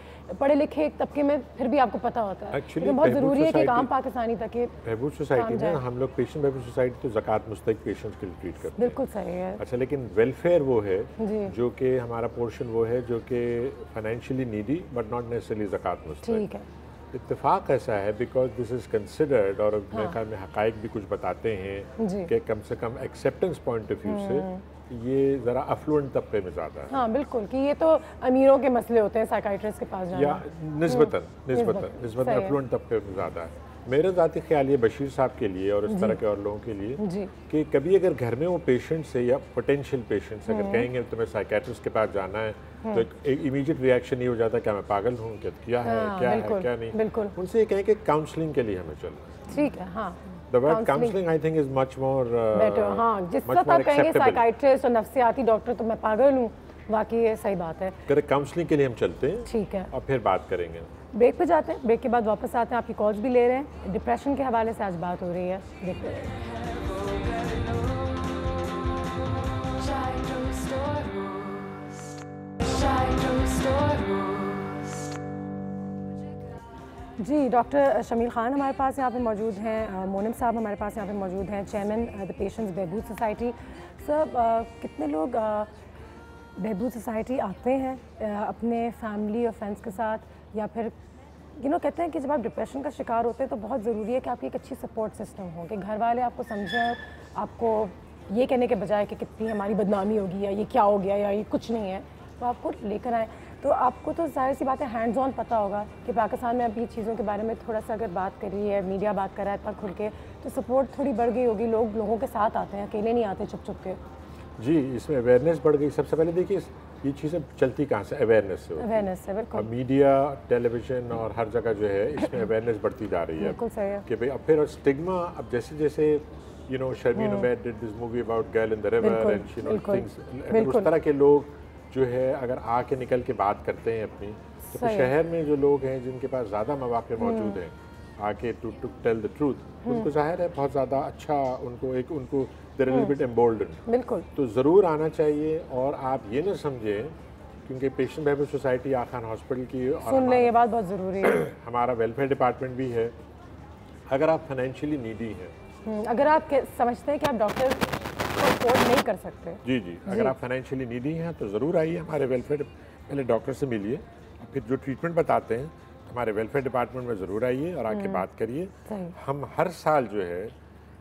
पढ़े लिखे एक तबके में फिर भी आपको पता होता है कि बहुत ज़रूरी है कि काम पाकिस्तानी तक बहबूद सोसाइटी में हम लोग पेशेंट बहबूद सोसाइटी तो ज़कात मुस्तहिक पेशेंट्स के लिए ट्रीट करते हैं। बिल्कुल सही है। अच्छा, लेकिन वेलफेयर वो है जो कि हमारा पोर्शन वो है जो कि financially needy but not necessarily ज़कात मुस्तहिक। ठीक है, इत्तेफाक ऐसा है बिकॉज दिस इज़ कंसिडर्ड, और मेरे ख्याल में हक़ाइक़ भी कुछ बताते हैं कि कम से कम एक्सेप्टेंस पॉइंट ऑफ व्यू से ये ज़रा अफ्लुएंट तबके में ज़्यादा है। हाँ बिल्कुल, कि ये तो अमीरों के मसले होते हैं साइकाइट्रिस्ट के पास जाना, या निस्बतन अफ्लुएंट तबके में ज़्यादा है। मेरा ज़ाती ख्याल ये बशीर साहब के लिए और इस तरह के और लोगों के लिए कि कभी अगर घर में वो पेशेंट से या पोटेंशियल पेशेंट से अगर कहेंगे तुम्हें साइकेट्रिस्ट के पास जाना है तो एक इमीडिएट रिएक्शन नहीं हो जाता क्या मैं पागल हूँ, क्या है क्या नहीं। बिल्कुल, उनसे ये कहें कि काउंसलिंग के लिए हमें चलना। ठीक है, हाँ। The word counseling I think is much more better। हाँ, जिस वक्त आप कहेंगे साइकाइट्रिस्ट और नफ्सियाती डॉक्टर तो मैं पागल हूँ, वाकई ये सही बात है। करेक्ट, काउंसलिंग के लिए हम चलते हैं। ठीक है, और फिर बात करेंगे। ब्रेक पे जाते हैं, ब्रेक के बाद वापस आते हैं, आपकी कॉल्स भी ले रहे हैं। डिप्रेशन के हवाले से आज बात हो रही है, देखते हैं। जी, डॉक्टर शमील ख़ान हमारे पास यहाँ पे मौजूद हैं, मोनिम साहब हमारे पास यहाँ पे मौजूद हैं, chairman the patients बहबूद society. Sir, कितने लोग बहबूद सोसाइटी आते हैं अपने फैमिली और फ्रेंड्स के साथ, या फिर कहते हैं कि जब आप डिप्रेशन का शिकार होते हैं तो बहुत ज़रूरी है कि आपकी एक अच्छी सपोर्ट सिस्टम हो, कि घर वाले आपको समझें, आपको ये कहने के बजाय कि कितनी हमारी बदनामी होगी या ये क्या हो गया या ये कुछ नहीं है, तो आपको लेकर आएँ। तो आपको तो जाहिर सी बात है हैंड्स ऑन पता होगा कि पाकिस्तान में अभी चीज़ों के बारे में थोड़ा सा अगर बात कर रही है, मीडिया बात कर रहा है इतना खुल के, तो सपोर्ट थोड़ी बढ़ गई होगी, लोग लोगों के साथ आते हैं, अकेले नहीं आते चुप चुप के। जी, इसमें अवेयरनेस बढ़ गई। सबसे पहले देखिए ये चीज़ें चलती कहाँ से, अवेयरनेस से। बिल्कुल। मीडिया, टेलीविज़न और हर जगह जो है इसमें अवेयरनेस बढ़ती जा रही है। बिल्कुल सही है कि भाई अब फिर स्टिग्मा, अब जैसे जैसे Sharmeen Umaid did this movie about girl in the river and things, उस तरह के लोग जो है अगर आके निकल के बात करते हैं अपनी, तो शहर में जो लोग हैं जिनके पास ज़्यादा मौके मौजूद हैं आके टू टेल द ट्रूथ, उनको जाहिर है बहुत ज़्यादा अच्छा, उनको they're a little bit emboldened। बिल्कुल, तो ज़रूर आना चाहिए। और आप ये ना समझें, क्योंकि पेशेंट बहबूद सोसाइटी आखान हॉस्पिटल की, सुन ले, ये बात बहुत ज़रूरी है, हमारा वेलफेयर डिपार्टमेंट भी है। अगर आप फाइनेंशियली नीडी हैं, अगर आप समझते हैं कि आप डॉक्टर अफोर्ड नहीं कर सकते। जी जी, अगर आप फाइनेंशियली नीडी हैं तो ज़रूर आइए हमारे वेलफेयर, पहले डॉक्टर से मिलिए, फिर जो ट्रीटमेंट बताते हैं हमारे वेलफेयर डिपार्टमेंट में ज़रूर आइए और आके बात करिए। हम हर साल जो है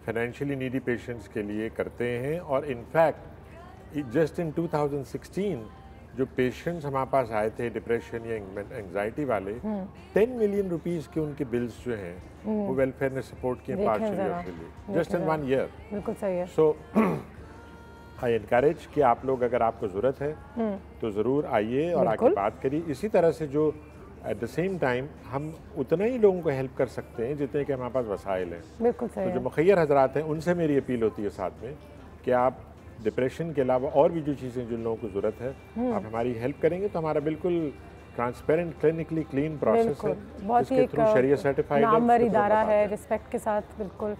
फाइनेंशियली नीडी पेशेंट्स के लिए करते हैं, और इनफैक्ट जस्ट इन 2016 जो पेशेंट्स हमारे पास आए थे डिप्रेशन या एंग्जाइटी वाले, 10 मिलियन रुपीस के उनके बिल्स जो हैं वो वेलफेयर ने सपोर्ट किए पार्शियली के लिए, जस्ट इन 1 ईयर। बिल्कुल सही है। सो आई एनकरेज कि आप लोग अगर आपको ज़रूरत है तो ज़रूर आइए और आके बात करिए। इसी तरह से जो एट द सेम टाइम हम उतना ही लोगों को हेल्प कर सकते हैं जितने कि हमारे पास वसाइल हैं। बिल्कुल सही तो जो मुखैर हजरात हैं उनसे मेरी अपील होती है साथ में कि आप डिप्रेशन के अलावा और भी जो चीज़ें जिन लोगों को ज़रूरत है आप हमारी हेल्प करेंगे तो हमारा बिल्कुल ट्रांसपेरेंट क्लिनिकली क्लीन प्रोसेस है, बहुत ही थ्रू शरिया सर्टिफाइड नामवर इदारा है, रिस्पेक्ट के साथ। बिल्कुल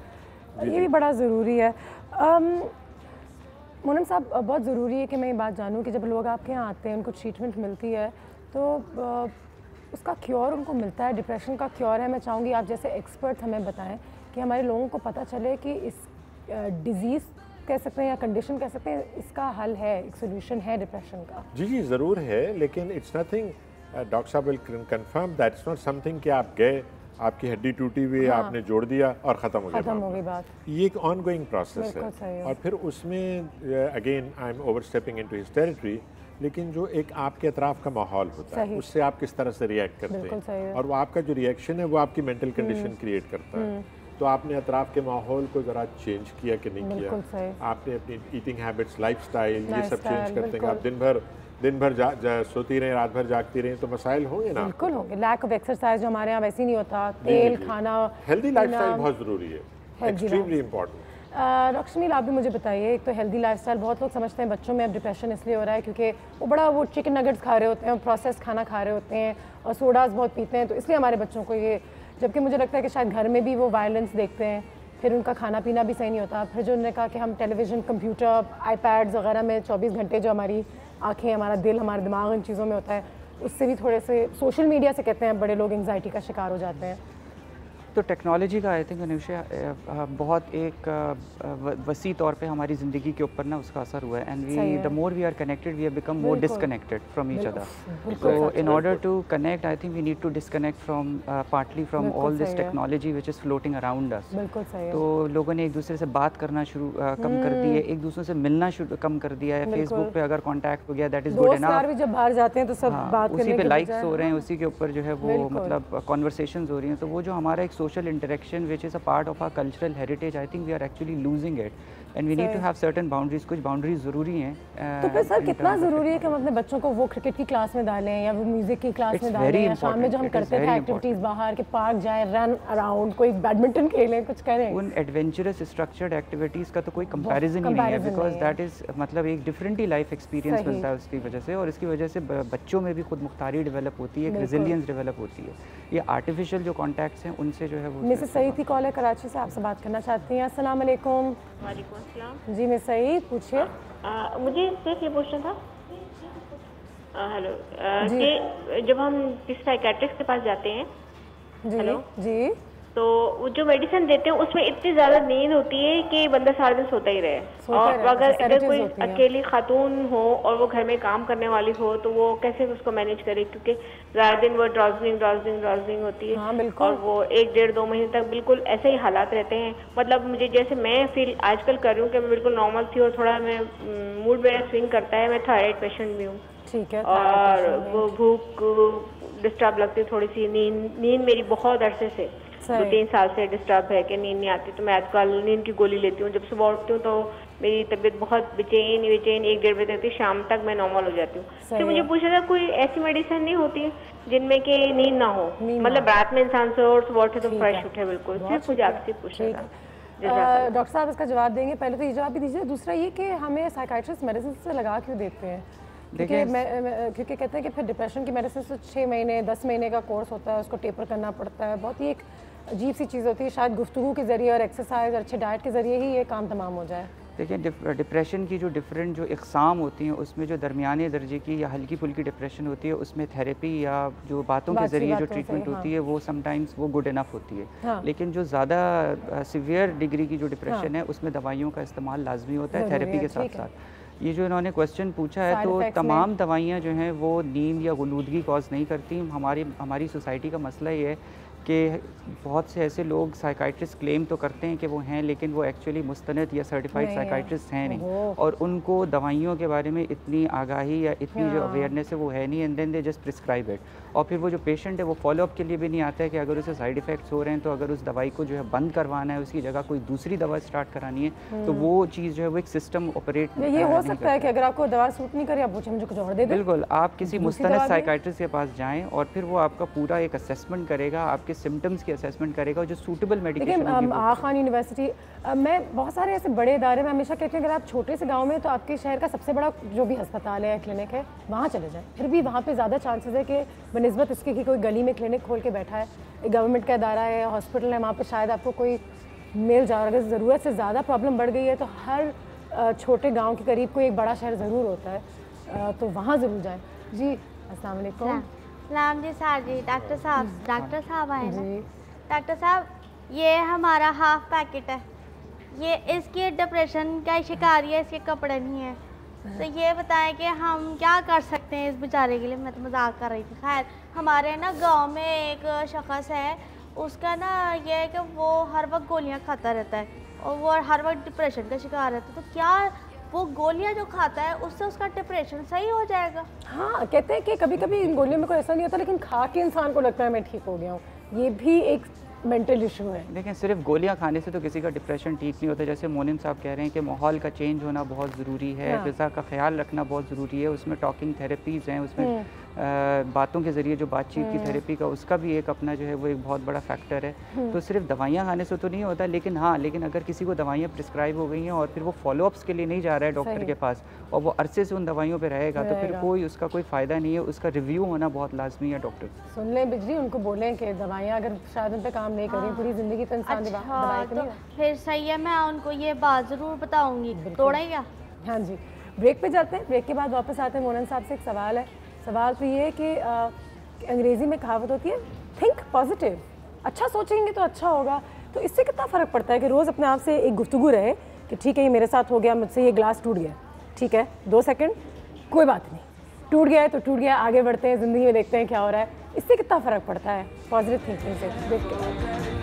ये भी बड़ा ज़रूरी है। मोनम साहब, बहुत ज़रूरी है कि मैं ये बात जानूँ कि जब लोग आपके यहाँ आते हैं उनको ट्रीटमेंट मिलती है तो उसका क्योर उनको मिलता है, डिप्रेशन का क्योर है। मैं चाहूँगी आप जैसे एक्सपर्ट हमें बताएं कि हमारे लोगों को पता चले कि इस डिज़ीज़ कह सकते हैं या कंडीशन कह सकते हैं, इसका हल है, एक सोल्यूशन है डिप्रेशन का। जी जी ज़रूर है, लेकिन इट्स नथिंग, डॉक्टर साहब will confirm that it's not something कि आप गए, आपकी हड्डी टूटी हुई, आपने जोड़ दिया और ख़त्म हो गई बात। ये एक ऑन गोइंग प्रोसेस है, और फिर उसमें again I am overstepping into his territory, लेकिन जो एक आपके अतराफ का माहौल होता है उससे आप किस तरह से रिएक्ट करते हैं, और वो आपका जो रिएक्शन है वो आपकी मेंटल कंडीशन क्रिएट करता है। तो आपने अतराफ के माहौल को ज़रा चेंज किया कि नहीं किया, आपने अपनी ईटिंग हैबिट्स, लाइफस्टाइल, ये सब चेंज करते हैं। आप दिन भर सोती रहें, रात भर जागती रहें तो मसाइल होंगे ना। बिल्कुल होंगे। लैक ऑफ एक्सरसाइज जो हमारे यहाँ वैसे नहीं होता, तेल खाना, हेल्दी लाइफस्टाइल बहुत ज़रूरी है, एक्सट्रीमली इम्पोर्टेंट। डॉक्टर शमील, आप भी मुझे बताइए, एक तो हेल्दी लाइफस्टाइल, बहुत लोग समझते हैं बच्चों में अब डिप्रेशन इसलिए हो रहा है क्योंकि वो चिकन नगेट्स खा रहे होते हैं, प्रोसेस खाना खा रहे होते हैं और सोडास बहुत पीते हैं, तो इसलिए हमारे बच्चों को ये, जबकि मुझे लगता है कि शायद घर में भी वो वायलेंस देखते हैं, फिर उनका खाना पीना भी सही नहीं होता। फिर जो उन्होंने कहा कि हम टेलीविज़न, कंप्यूटर, आईपैड्स वगैरह में 24 घंटे जो हमारी आँखें, हमारा दिल, हमारा दिमाग इन चीज़ों में होता है, उससे भी थोड़े से सोशल मीडिया से कहते हैं बड़े लोग एंग्जाइटी का शिकार हो जाते हैं। तो टेक्नोलॉजी का आई थिंक अनुषा बहुत एक वसी तौर पे हमारी ज़िंदगी के ऊपर ना उसका असर हुआ है, and we the more we are connected we have become more disconnected from each other. So in order to connect I think we need to disconnect from partly from all this technology which is floating around us. तो लोगों ने एक दूसरे से बात करना कम कर दी है, एक दूसरे से मिलना कम कर दिया है। फेसबुक पे अगर कॉन्टैक्ट हो गया दैट इज़ गुड एनफ। जब बाहर जाते हैं तो सब बात उसी पे लाइक्स हो रहे हैं, उसी के ऊपर जो है वो मतलब कॉन्वर्सेशंस हो रही हैं, तो वो जो हमारा एक social interaction which is a part of our cultural heritage, I think we are actually losing it and we need to have certain boundaries। कुछ बाउंड्रीज ज़रूरी हैं। तो फिर सर कितना ज़रूरी है कि हम अपने बच्चों को वो क्रिकेट की क्लास में डालें या वो म्यूज़िक की क्लास में डालें, या शाम में जो हम करते थे एक्टिविटीज़ बाहर के पार्क जाएं, रन अराउंड, कोई बैडमिंटन खेलें, कुछ करें। उन एडवेंचरस स्ट्रक्चर्ड एक्टिविटीज़ का तो कोई कंपैरिजन ही नहीं है, बिकॉज दैट इज़ मतलब एक डिफरेंट ही लाइफ एक्सपीरियंस मिलता है उसकी वजह से, और इसकी वजह से बच्चों में भी खुद मुख्तारी डेवलप होती है, एक रेजिलियंस डेवलप होती है। ये आर्टिफिशियल जो कॉन्टैक्ट्स हैं उनसे जो है वो। मिसेस सईद की कॉल है कराची से, आपसे बात करना चाहती हैं। अस्सलाम वालेकुम। वालेकुम अस्सलाम। जी मिस सईद पूछिए। मुझे सिर्फ ये पूछना था, हेलो, कि जब हम किसी साइकेट्रिस्ट के पास जाते हैं, हेलो जी, तो वो जो मेडिसिन देते हैं उसमें इतनी ज़्यादा नींद होती है कि बंदा सारा दिन सोता ही रहे, और अगर कोई अकेली खातून हो और वो घर में काम करने वाली हो तो वो कैसे उसको मैनेज करे, क्योंकि ज़्यादा दिन वो ड्राउजिंग होती है। हाँ, और वो 1-1.5-2 महीने तक बिल्कुल ऐसे ही हालात रहते हैं। मतलब मुझे जैसे मैं फील आजकल कर रही हूँ कि मैं बिल्कुल नॉर्मल थी और थोड़ा मैं मूड मेरा स्विंग करता है, मैं थायराइड पेशेंट भी हूँ। ठीक है। और वो भूख डिस्टर्ब लगती है, थोड़ी सी नींद मेरी बहुत अरसे से 2-3 साल से डिस्टर्ब है कि नींद नहीं आती, तो मैं आजकल नींद की गोली लेती हूँ। जब सुबह उठती हूँ तो मेरी तबीयत बहुत बेचैन 1-1.5 बजे तक, शाम तक मैं नॉर्मल हो जाती हूँ। तो मुझे पूछा था कोई ऐसी मेडिसिन नहीं होती जिनमें कि नींद ना हो, मतलब रात में इंसान से और सुबह उठे तो फ्रेश उठे बिल्कुल। सिर्फ मुझे आपसे पूछना था। डॉक्टर साहब इसका जवाब देंगे, पहले तो ये जवाब भी दीजिए। दूसरा ये कि हमें साइकाइट्रिस्ट मेडिसिन से लगा क्यों देते हैं? क्योंकि कहते हैं कि फिर डिप्रेशन की मेडिसिन तो 6 महीने 10 महीने का कोर्स होता है, उसको टेपर करना पड़ता है, बहुत ही एक अजीब सी चीज़ होती है। शायद गुफ्तगू के ज़रिए और एक्सरसाइज और अच्छे डाइट के ज़रिए ही ये काम तमाम हो जाए। देखिए डिप्रेशन की जो डिफरेंट जो इकसाम होती हैं उसमें जो दरमियाने दर्जे की या हल्की फुल्की डिप्रेशन होती है उसमें थेरेपी या जो बातों के ज़रिए जो ट्रीटमेंट होती है वो समटाइम्स वो गुड इनफ होती है। लेकिन जो ज़्यादा सीवियर डिग्री की जो डिप्रेशन है उसमें दवाइयों का इस्तेमाल लाजमी होता है थेरेपी के साथ साथ। ये जो इन्होंने क्वेश्चन पूछा है तो तमाम दवाइयाँ जो हैं वो नींद या गुलूदगी कॉज नहीं करती। हमारी सोसाइटी का मसला ये है कि बहुत से ऐसे लोग साइकाइट्रिस्ट क्लेम तो करते हैं कि वो हैं, लेकिन वो एक्चुअली मुस्तनद या सर्टिफाइड साइकाइट्रिस्ट हैं नहीं, और उनको दवाइयों के बारे में इतनी आगाही या इतनी जो अवेयरनेस है वो है नहीं, and then they just prescribe it. और फिर वो जो पेशेंट है वो फॉलोअप के लिए भी नहीं आता है कि अगर उसे साइड इफ़ेक्ट्स हो रहे हैं तो अगर उस दवाई को जो है बंद करवाना है, उसकी जगह कोई दूसरी दवा स्टार्ट करानी है, तो वो चीज़ जो है वो एक सिस्टम ऑपरेट ये हो सकता है कि अगर आपको दवा सूट नहीं करे आप मुझे कुछ और दे दें। बिल्कुल, आप किसी मुस्तनद साइकाइट्रिस्ट के पास जाएँ और फिर वो आपका पूरा एक असेसमेंट करेगा, आपके सिम्टम्स की असेसमेंट करेगा, जो सूटेबल मेडिकेशन होगी। आगा खान यूनिवर्सिटी मैं बहुत सारे ऐसे बड़े इदारे में हमेशा कहती हूँ अगर आप छोटे से गांव में तो आपके शहर का सबसे बड़ा जो भी अस्पताल है क्लिनिक है वहाँ चले जाएं, फिर भी वहाँ पे ज़्यादा चांसेस है कि बनिस्बत इसके कि कोई गली में क्लिनिक खोल के बैठा है, एक गवर्नमेंट का इदारा है, हॉस्पिटल है, वहाँ पे शायद आपको कोई मिल जाए। अगर ज़रूरत से ज़्यादा प्रॉब्लम बढ़ गई है तो हर छोटे गाँव के करीब कोई एक बड़ा शहर ज़रूर होता है, तो वहाँ ज़रूर जाएँ। जी अस्सलाम वालेकुम। सलाम जी सर जी, डॉक्टर साहब आए ना। डॉक्टर साहब ये हमारा हाफ पैकेट है, ये इसकी डिप्रेशन का शिकारी है, इसके कपड़े नहीं है, तो ये बताएं कि हम क्या कर सकते हैं इस बेचारे के लिए। मैं तो मजाक कर रही थी। खैर हमारे ना गांव में एक शख्स है, उसका ना ये है कि वो हर वक्त गोलियां खाता रहता है और वो हर वक्त डिप्रेशन का शिकार रहता है, तो क्या वो गोलियां जो खाता है उससे उसका डिप्रेशन सही हो जाएगा? हाँ, कहते हैं कि कभी कभी इन गोलियों में कोई ऐसा नहीं होता, लेकिन खा के इंसान को लगता है मैं ठीक हो गया हूँ, ये भी एक मेंटल इशू है। लेकिन सिर्फ गोलियां खाने से तो किसी का डिप्रेशन ठीक नहीं होता। जैसे मोनिम साहब कह रहे हैं कि माहौल का चेंज होना बहुत ज़रूरी है, ग़िज़ा का ख्याल रखना बहुत ज़रूरी है, उसमें टॉकिंग थेरेपीज़ हैं, उसमें बातों के ज़रिए जो बातचीत की थेरेपी का उसका भी एक अपना जो है वो एक बहुत बड़ा फैक्टर है। तो सिर्फ दवाइयाँ खाने से तो नहीं होता, लेकिन हाँ, लेकिन अगर किसी को दवाइयाँ प्रिस्क्राइब हो गई हैं और फिर वो फॉलोअप्स के लिए नहीं जा रहा है डॉक्टर के पास और वो अरसे से उन दवाइयों पर रहेगा तो फिर कोई उसका कोई फ़ायदा नहीं है, उसका रिव्यू होना बहुत लाजमी है। डॉक्टर सुन लें बिजली, उनको बोलें कि दवाइयाँ अगर शायद उन पर काम नहीं करें पूरी ज़िंदगी तो इंसान दवाई तो फिर सही है, मैं उनको ये बात ज़रूर बताऊँगी। तोड़ेगा? हाँ जी, ब्रेक पे जाते हैं, ब्रेक के बाद वापस आते हैं। मोनन साहब से एक सवाल है। सवाल तो ये है कि अंग्रेज़ी में कहावत होती है थिंक पॉजिटिव, अच्छा सोचेंगे तो अच्छा होगा। तो इससे कितना फ़र्क पड़ता है कि रोज़ अपने आप से एक गुफ्तगू रहे कि ठीक है ये मेरे साथ हो गया, मुझसे ये ग्लास टूट गया, ठीक है 2 सेकंड कोई बात नहीं, टूट गया है तो टूट गया, आगे बढ़ते हैं, ज़िंदगी में देखते हैं क्या हो रहा है। इससे कितना फ़र्क पड़ता है पॉजिटिव थिंकिंग से? देख के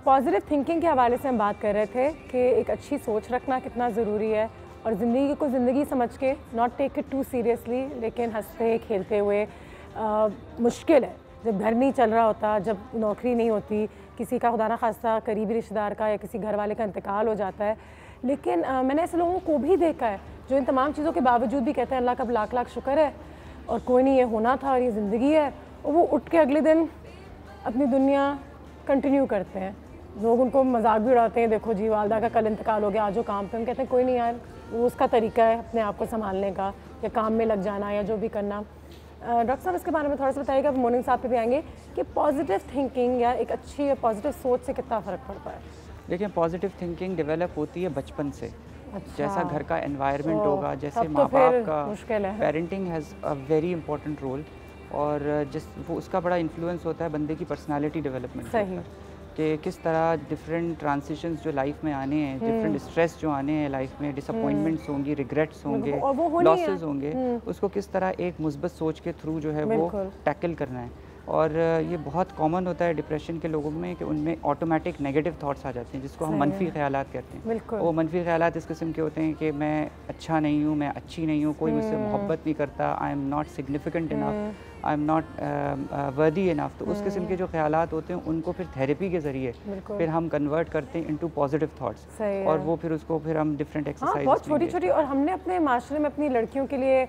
पॉजिटिव थिंकिंग के हवाले से हम बात कर रहे थे कि एक अच्छी सोच रखना कितना ज़रूरी है और ज़िंदगी को ज़िंदगी समझ के not take it too seriously, लेकिन हंसते खेलते हुए। मुश्किल है जब घर नहीं चल रहा होता, जब नौकरी नहीं होती, किसी का खुदा ना खास्ता करीबी रिश्तेदार का या किसी घर वाले का इंतकाल हो जाता है। लेकिन मैंने ऐसे लोगों को भी देखा है जो इन तमाम चीज़ों के बावजूद भी कहते हैं अल्लाह का लाख लाख शुक्र है और कोई नहीं, ये होना था और ये ज़िंदगी है, और वो उठ के अगले दिन अपनी दुनिया कंटिन्यू करते हैं। लोग उनको मजाक भी उड़ाते हैं, देखो जी वालदा का कल इंतकाल हो गया, आज वो काम पे। हम कहते हैं कोई नहीं यार, वो उसका तरीका है अपने आप को संभालने का या काम में लग जाना या जो भी करना। डॉक्टर साहब इसके बारे में थोड़ा सा बताइएगा, मोर्निंग साहब पे भी आएंगे कि पॉजिटिव थिंकिंग या एक अच्छी पॉजिटिव सोच से कितना फ़र्क पड़ता है। देखिए पॉजिटिव थिंकिंग डेवलप होती है बचपन से। जैसा घर का एनवायरनमेंट होगा, जैसे माँ बाप का, parenting has a very important role, और जिस वो उसका बड़ा इन्फ्लुएंस होता है बंदे की पर्सनालिटी डेवलपमेंट पर कि किस तरह डिफरेंट ट्रांजिशंस जो लाइफ में आने हैं, डिफरेंट स्ट्रेस जो आने हैं लाइफ में, डिसअपॉइंटमेंट्स होंगी, रिग्रेट्स होंगे, लॉसेस होंगे, उसको किस तरह एक मुस्बत सोच के थ्रू जो है वो टैकल करना है। और ये बहुत कॉमन होता है डिप्रेशन के लोगों में कि उनमें ऑटोमेटिक नेगेटिव थॉट्स आ जाते हैं जिसको हम मनफी ख्यालात कहते हैं। वो मनफी ख्यालात इस किस्म के होते हैं कि मैं अच्छा नहीं हूँ, मैं अच्छी नहीं हूँ, कोई मुझसे मोहब्बत नहीं करता, I am not significant enough, I am not worthy enough. तो उस किस्म के जो ख्यालात होते हैं उनको फिर थेरेपी के ज़रिए फिर हम कन्वर्ट करते हैं इनटू पॉजिटिव थॉट्स, और वो फिर उसको फिर हम डिफरेंट एक्सरसाइज बहुत छोटी छोटी। और हमने अपने माशरे में अपनी लड़कियों के लिए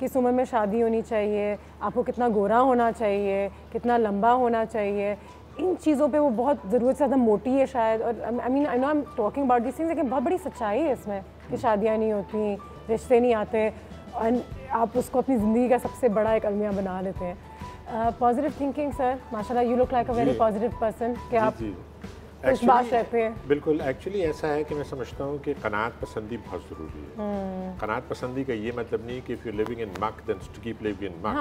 किस उम्र में शादी होनी चाहिए, आपको कितना गोरा होना चाहिए, कितना लंबा होना चाहिए, इन चीज़ों पे वो बहुत ज़रूरत से ज़्यादा मोटी है शायद। और I mean I know I am talking about this things, लेकिन बहुत बड़ी सच्चाई है इसमें कि शादियाँ नहीं होती, रिश्ते नहीं आते। और आप उसको अपनी ज़िंदगी का सबसे बड़ा एक अलमिया बना लेते हैं। पॉजिटिव थिंकिंग सर, माशाल्लाह you look like a very positive person कि आप खुशबाश रहते हैं। बिल्कुल, एक्चुअली ऐसा है कि मैं समझता हूँ कि कनात पसंदी बहुत ज़रूरी है। कनात पसंदी का ये मतलब नहीं कि if you living in muck then to keep living in muck,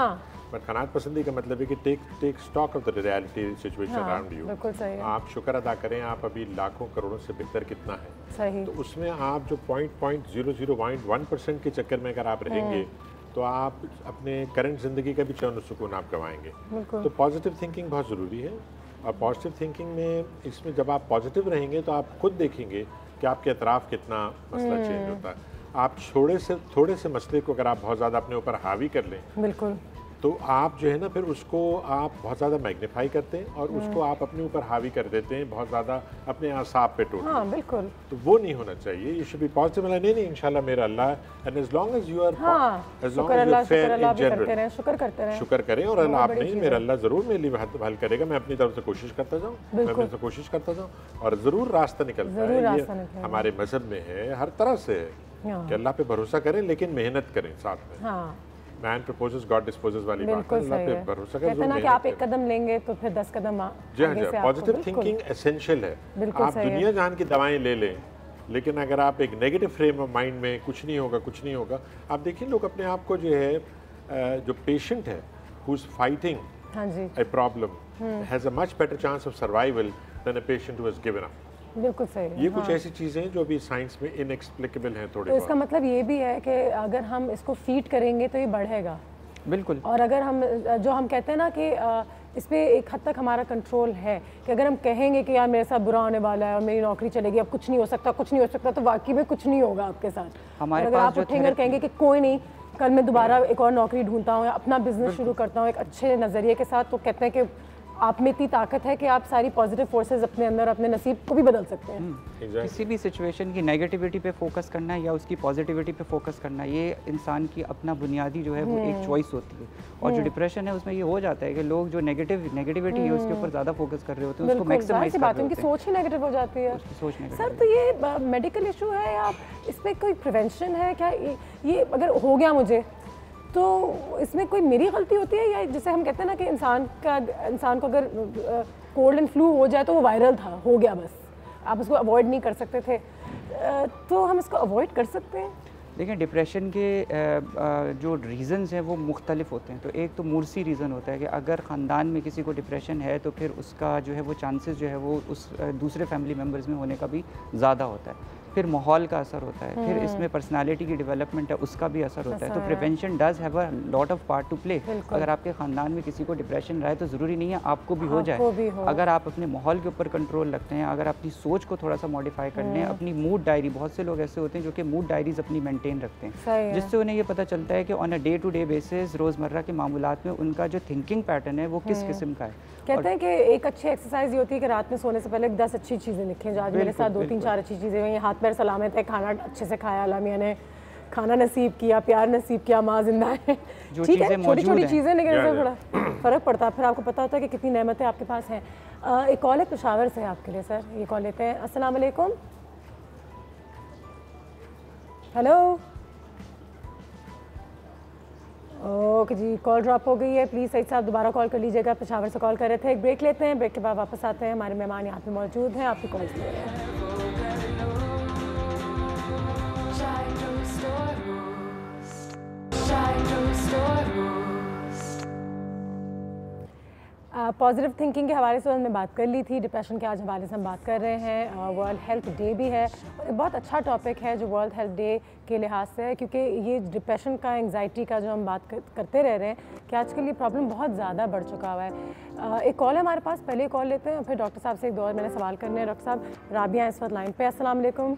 but कनात पसंदी का मतलब है कि take stock of the reality situation around you. बिल्कुल सही है। आप शुक्र अदा करें आप अभी लाखों करोड़ों से बेहतर कितना है। सही। तो उसमें आप जो 0.0001% के चक्कर में अगर आप रहेंगे तो आप अपने करंट ज़िंदगी का भी चैन और सुकून आप गंवाएंगे। तो पॉजिटिव थिंकिंग बहुत ज़रूरी है। और पॉजिटिव थिंकिंग में इसमें जब आप पॉजिटिव रहेंगे तो आप खुद देखेंगे कि आपके अतराफ़ कितना मसला चेंज होता है। आप थोड़े से मसले को अगर आप बहुत ज़्यादा अपने ऊपर हावी कर लें, बिल्कुल, तो आप जो है ना फिर उसको आप बहुत ज़्यादा मैग्नीफाई करते हैं और उसको आप अपने ऊपर हावी कर देते हैं, बहुत ज़्यादा अपने आसाब पे टोट। हाँ, बिल्कुल। तो वो नहीं होना चाहिए। You should be positive. नहीं इंशाल्लाह मेरा अल्लाह and as long as you are as long as you fair in general, शुक्र करें और अल्लाह आप नहीं, मेरा अल्लाह ज़रूर मेरे लिए हल करेगा। मैं अपनी तरफ से कोशिश करता जाऊँ, मैं अपनी तरफ से कोशिश करता जाऊँ और ज़रूर रास्ता निकलता है। ये हमारे मजहब में है, हर तरह से है कि अल्लाह पे भरोसा करें लेकिन मेहनत करें साथ में। मैन प्रपोजेस गॉड डिस्पोजेस वाली बात है। अल्लाह पे भरोसा करें, कहते हैं ना कि आप एक कदम लेंगे तो फिर 10 कदम आगे से। पॉजिटिव थिंकिंग एसेंशियल है। आप दुनिया जान की दवाएं ले लें, लेकिन अगर आप एक नेगेटिव फ्रेम ऑफ माइंड में कुछ नहीं होगा। आप देखिए लोग अपने आप को जो है जो पेशेंट है who is fighting a problem has a much better chance of survival than a patient who has given up. बिल्कुल सही। ये कुछ ऐसी चीज़ें हैं जो अभी साइंस में इनएक्सप्लिकेबल हैं थोड़ी। तो इसका मतलब ये भी है कि अगर हम इसको फीड करेंगे तो ये बढ़ेगा। बिल्कुल। और अगर हम जो हम कहते हैं ना कि इस पर एक हद तक हमारा कंट्रोल है कि अगर हम कहेंगे कि यार मेरे साथ बुरा होने वाला है और मेरी नौकरी चलेगी, अब कुछ नहीं हो सकता, तो वाकई में कुछ नहीं होगा आपके साथ। और अगर आप उठेंगे और कहेंगे कि कोई नहीं, कल मैं दोबारा एक और नौकरी ढूंढता हूँ या अपना बिजनेस शुरू करता हूँ एक अच्छे नज़रिए के साथ, तो कहते हैं कि आप में इतनी ताकत है कि आप सारी पॉजिटिव फोर्सेस अपने अंदर अपने नसीब को भी बदल सकते हैं। किसी भी सिचुएशन की नेगेटिविटी पे फोकस करना या उसकी पॉजिटिविटी पे फोकस करना, ये इंसान की अपना बुनियादी जो है वो एक चॉइस होती है। और जो डिप्रेशन है उसमें ये हो जाता है कि लोग जो नेगेटिविटी है उसके ऊपर ज़्यादा फोकस कर रहे होते हैं, उसको मैक्सिमाइज कर रहे होते हैं। उनकी सोच ही नेगेटिव हो जाती है। सर, तो ये मेडिकल इशू है या इस पर कोई प्रिवेंशन है क्या? ये अगर हो गया मुझे तो इसमें कोई मेरी गलती होती है, या जैसे हम कहते हैं ना कि इंसान को अगर कोल्ड एंड फ्लू हो जाए तो वो वायरल था, हो गया, बस आप उसको अवॉइड नहीं कर सकते थे, तो हम इसको अवॉइड कर सकते हैं? देखिए, डिप्रेशन के जो रीज़न्स हैं वो मुख्तलिफ होते हैं। तो एक तो मूर्सी रीज़न होता है कि अगर ख़ानदान में किसी को डिप्रेशन है तो फिर उसका जो है वो चांसेस जो है वो उस दूसरे फैमिली मेम्बर्स में होने का भी ज़्यादा होता है। फिर माहौल का असर होता है, फिर इसमें पर्सनालिटी की डेवलपमेंट है उसका भी असर होता है। तो prevention does have a lot of part two play. अगर आपके ख़ानदान में किसी को डिप्रेशन रहा है तो ज़रूरी नहीं है आपको भी हो जाए। अगर आप अपने माहौल के ऊपर कंट्रोल रखते हैं, अगर अपनी सोच को थोड़ा सा मॉडिफाई कर लें, अपनी मूड डायरी, बहुत से लोग ऐसे होते हैं जो कि मूड डायरीज अपनी मेंटेन रखते हैं, जिससे उन्हें ये पता चलता है कि on a day to day basis रोज़मर्रा के मामूलात में उनका जो थिंकिंग पैटर्न है वो किस किस्म का है। कहते हैं कि एक अच्छी एक्सरसाइज ये होती है कि रात में सोने से पहले 10 अच्छी चीज़ें लिखें। जो आज मेरे साथ 2-3-4 अच्छी चीज़ें हुई, हाथ पैर सलामत है, खाना अच्छे से खाया, अल्लाह मियां ने खाना नसीब किया, प्यार नसीब किया, माँ जिंदा है, ठीक है, छोटी छोटी चीज़ें, लेकिन इससे थोड़ा फ़र्क पड़ता है। फिर आपको पता होता है कि कितनी नेमतें आपके पास हैं। एक कॉल है पेशावर से आपके लिए सर, ये कॉल लेते हैं। अस्सलाम वालेकुम। हेलो, ओके जी, कॉल ड्रॉप हो गई है। प्लीज़ सही साहब दोबारा कॉल कर लीजिएगा। पेशावर से कॉल कर रहे थे। एक ब्रेक लेते हैं, ब्रेक के बाद वापस आते हैं। हमारे मेहमान यहाँ पे मौजूद हैं, आपकी कॉल ले रहे हैं। पॉजिटिव थिंकिंग के हवाले से हमने बात कर ली थी। डिप्रेशन के आज हवाले से हम बात कर रहे हैं। वर्ल्ड हेल्थ डे भी है, बहुत अच्छा टॉपिक है जो वर्ल्ड हेल्थ डे के लिहाज से है, क्योंकि ये डिप्रेशन का, एंग्जाइटी का जो हम बात करते रह रहे हैं कि आजकल ये प्रॉब्लम बहुत ज़्यादा बढ़ चुका हुआ है। एक कॉल है हमारे पास, पहले कॉल लेते हैं, फिर डॉक्टर साहब से एक दो और मैंने सवाल करने हैं। डॉक्टर साहब, राबिया इस वक्त लाइन पे। अस्सलाम वालेकुम।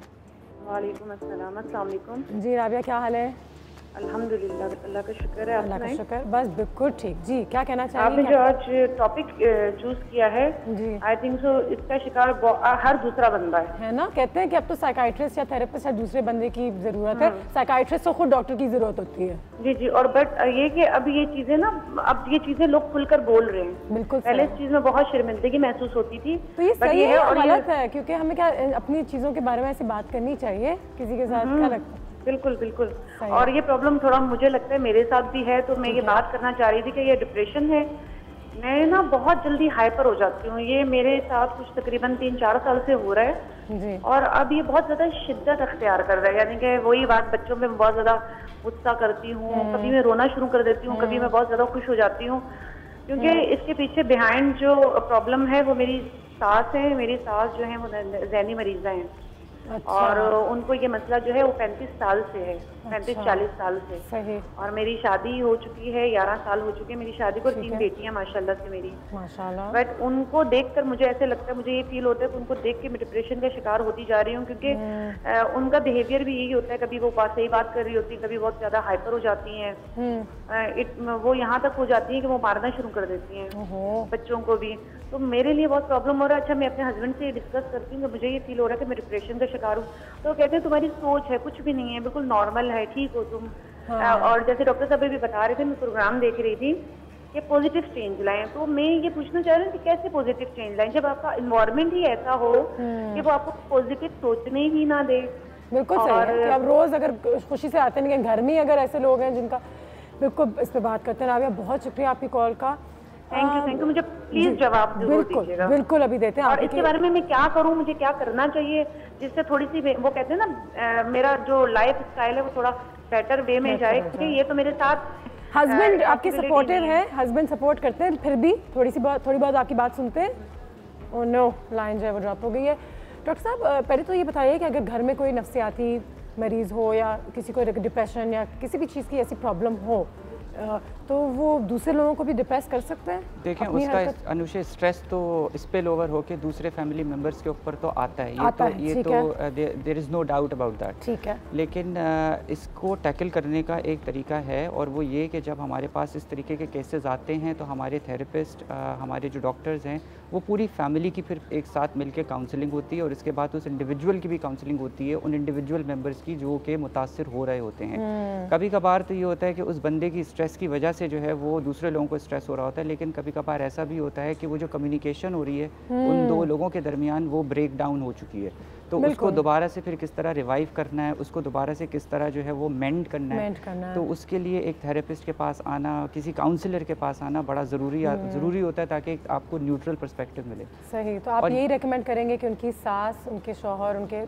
वालेकुम अस्सलाम। अस्सलाम वालेकुम। जी राबिया, क्या हाल है? अल्हम्दुलिल्लाह, अल्लाह का शुक्र है। अल्लाह का शुक्र, बस बिल्कुल ठीक। जी, क्या कहना चाहिए? आपने जो आज टॉपिक चूज किया है, आई थिंक सो इसका शिकार हर दूसरा बंदा है ना। कहते हैं कि अब तो साइकाइट्रिस्ट या थेरेपिस्ट या दूसरे बंदे की जरूरत है, साइकाइट्रिस्ट तो खुद डॉक्टर की जरूरत होती है। जी जी, और बट ये कि अब ये चीजें ना, अब ये चीजें लोग खुलकर बोल रहे हैं। बिल्कुल, पहले इस चीज में बहुत शर्मिंदगी महसूस होती थी। तो ये सही है और गलत है? क्योंकि हमें क्या अपनी चीजों के बारे में ऐसी बात करनी चाहिए किसी के साथ? क्या लगता है? बिल्कुल बिल्कुल। और ये प्रॉब्लम थोड़ा मुझे लगता है मेरे साथ भी है, तो मैं ये बात करना चाह रही थी कि ये डिप्रेशन है। मैं ना बहुत जल्दी हाइपर हो जाती हूँ, ये मेरे साथ कुछ तकरीबन 3-4 साल से हो रहा है जी। और अब ये बहुत ज्यादा शिद्दत अख्तियार कर रहा है, यानी कि वही बात, बच्चों में बहुत ज्यादा गुस्सा करती हूँ, कभी मैं रोना शुरू कर देती हूँ, कभी मैं बहुत ज्यादा खुश हो जाती हूँ, क्योंकि इसके पीछे बिहाइंड जो प्रॉब्लम है वो मेरी सास है। मेरी सास जो है वो ज़हनी मरीजा हैं। अच्छा। और उनको ये मसला जो है वो 35 साल से है, 35-40 साल से। सही। और मेरी शादी हो चुकी है, 11 साल हो चुके हैं मेरी शादी को, 3 बेटियां माशाल्लाह से मेरी। माशाल्लाह। बट उनको देखकर मुझे ऐसे लगता है, मुझे ये फील होता है कि उनको देख के मैं डिप्रेशन का शिकार होती जा रही हूँ, क्योंकि उनका बिहेवियर भी यही होता है, कभी वो सही बात कर रही होती है, कभी बहुत ज्यादा हाइपर हो जाती हैं, वो यहाँ तक हो जाती है कि वो मारना शुरू कर देती हैं बच्चों को भी। तो मेरे लिए बहुत प्रॉब्लम हो रहा है। अच्छा, मैं अपने हस्बैंड से डिस्कस करती हूँ, मुझे ये फील हो रहा है कि मैं डिप्रेशन का शिकार हूँ, तो कहते हैं तुम्हारी सोच है, कुछ भी नहीं है, बिल्कुल नॉर्मल है, ठीक हो तुम। और जैसे डॉक्टर साहब भी बता रहे थे, मैं प्रोग्राम देख रही थी कि पॉजिटिव चेंज लाएं, तो मैं ये पूछना चाह रही हूँ कि कैसे पॉजिटिव चेंज लाएं जब आपका इन्वायरमेंट ही ऐसा हो कि वो आपको पॉजिटिव सोचने ही ना दे। बिल्कुल सही है कि आप रोज अगर खुशी से आते हैं, घर में अगर ऐसे लोग हैं जिनका, बिल्कुल इस पे बात करते हैं। राबिया, बहुत शुक्रिया आपकी कॉल का। Thank you. मुझे प्लीज जवाब जरूर दीजिएगा। बिल्कुल अभी देते हैं। और इसके बारे में मैं क्या करूं, मुझे क्या करना चाहिए जिससे थोड़ी सी वो कहते हैं ना मेरा जो लाइफ स्टाइल है वो थोड़ा बेटर वे में जाए, क्योंकि ये तो मेरे साथ हस्बैंड आपके सपोर्टिव है, हस्बैंड सपोर्ट करते हैं, फिर भी थोड़ी बहुत आपकी बात सुनते हैं। ओह नो, लाइन जो है वो ड्रॉप हो गई है। डॉक्टर साहब, पहले तो ये बताइए कि अगर घर में कोई नफ्सियाती मरीज़ हो या किसी को डिप्रेशन या किसी भी चीज़ की ऐसी प्रॉब्लम हो, तो वो दूसरे लोगों को भी डिप्रेस कर सकते हैं? देखें, उसका अनुशय स्ट्रेस तो स्पिल ओवर होके दूसरे फैमिली मेंबर्स के ऊपर तो आता है, ये तो there is no doubt about that. ठीक है। लेकिन इसको टैकल करने का एक तरीका है, और वो ये कि जब हमारे पास इस तरीके के केसेस आते हैं तो हमारे थेरेपिस्ट, हमारे जो डॉक्टर्स हैं, वो पूरी फैमिली की फिर एक साथ मिलकर काउंसलिंग होती है, और इसके बाद उस इंडिविजुअल की भी काउंसलिंग होती है, उन इंडिविजुअल मेंबर्स की जो कि मुतासिर हो रहे होते हैं। कभी कभार तो ये होता है कि उस बंदे की स्ट्रेस की वजह से जो है वो दूसरे लोगों को स्ट्रेस हो रहा होता है, लेकिन कभी कभार ऐसा भी होता है कि वो जो कम्युनिकेशन हो रही है उन दो लोगों के दरमियान वो ब्रेक डाउन हो चुकी है, तो उसको दोबारा से फिर किस तरह रिवाइव करना है, उसको दोबारा से किस तरह जो है वो मेंड करना है। तो उसके लिए एक थेरेपिस्ट के पास आना, किसी काउंसलर के पास आना बड़ा ज़रूरी होता है, ताकि आपको न्यूट्रल पर्सपेक्टिव मिले। सही। तो आप यही रेकमेंड करेंगे कि उनकी सास, उनके शौहर, उनके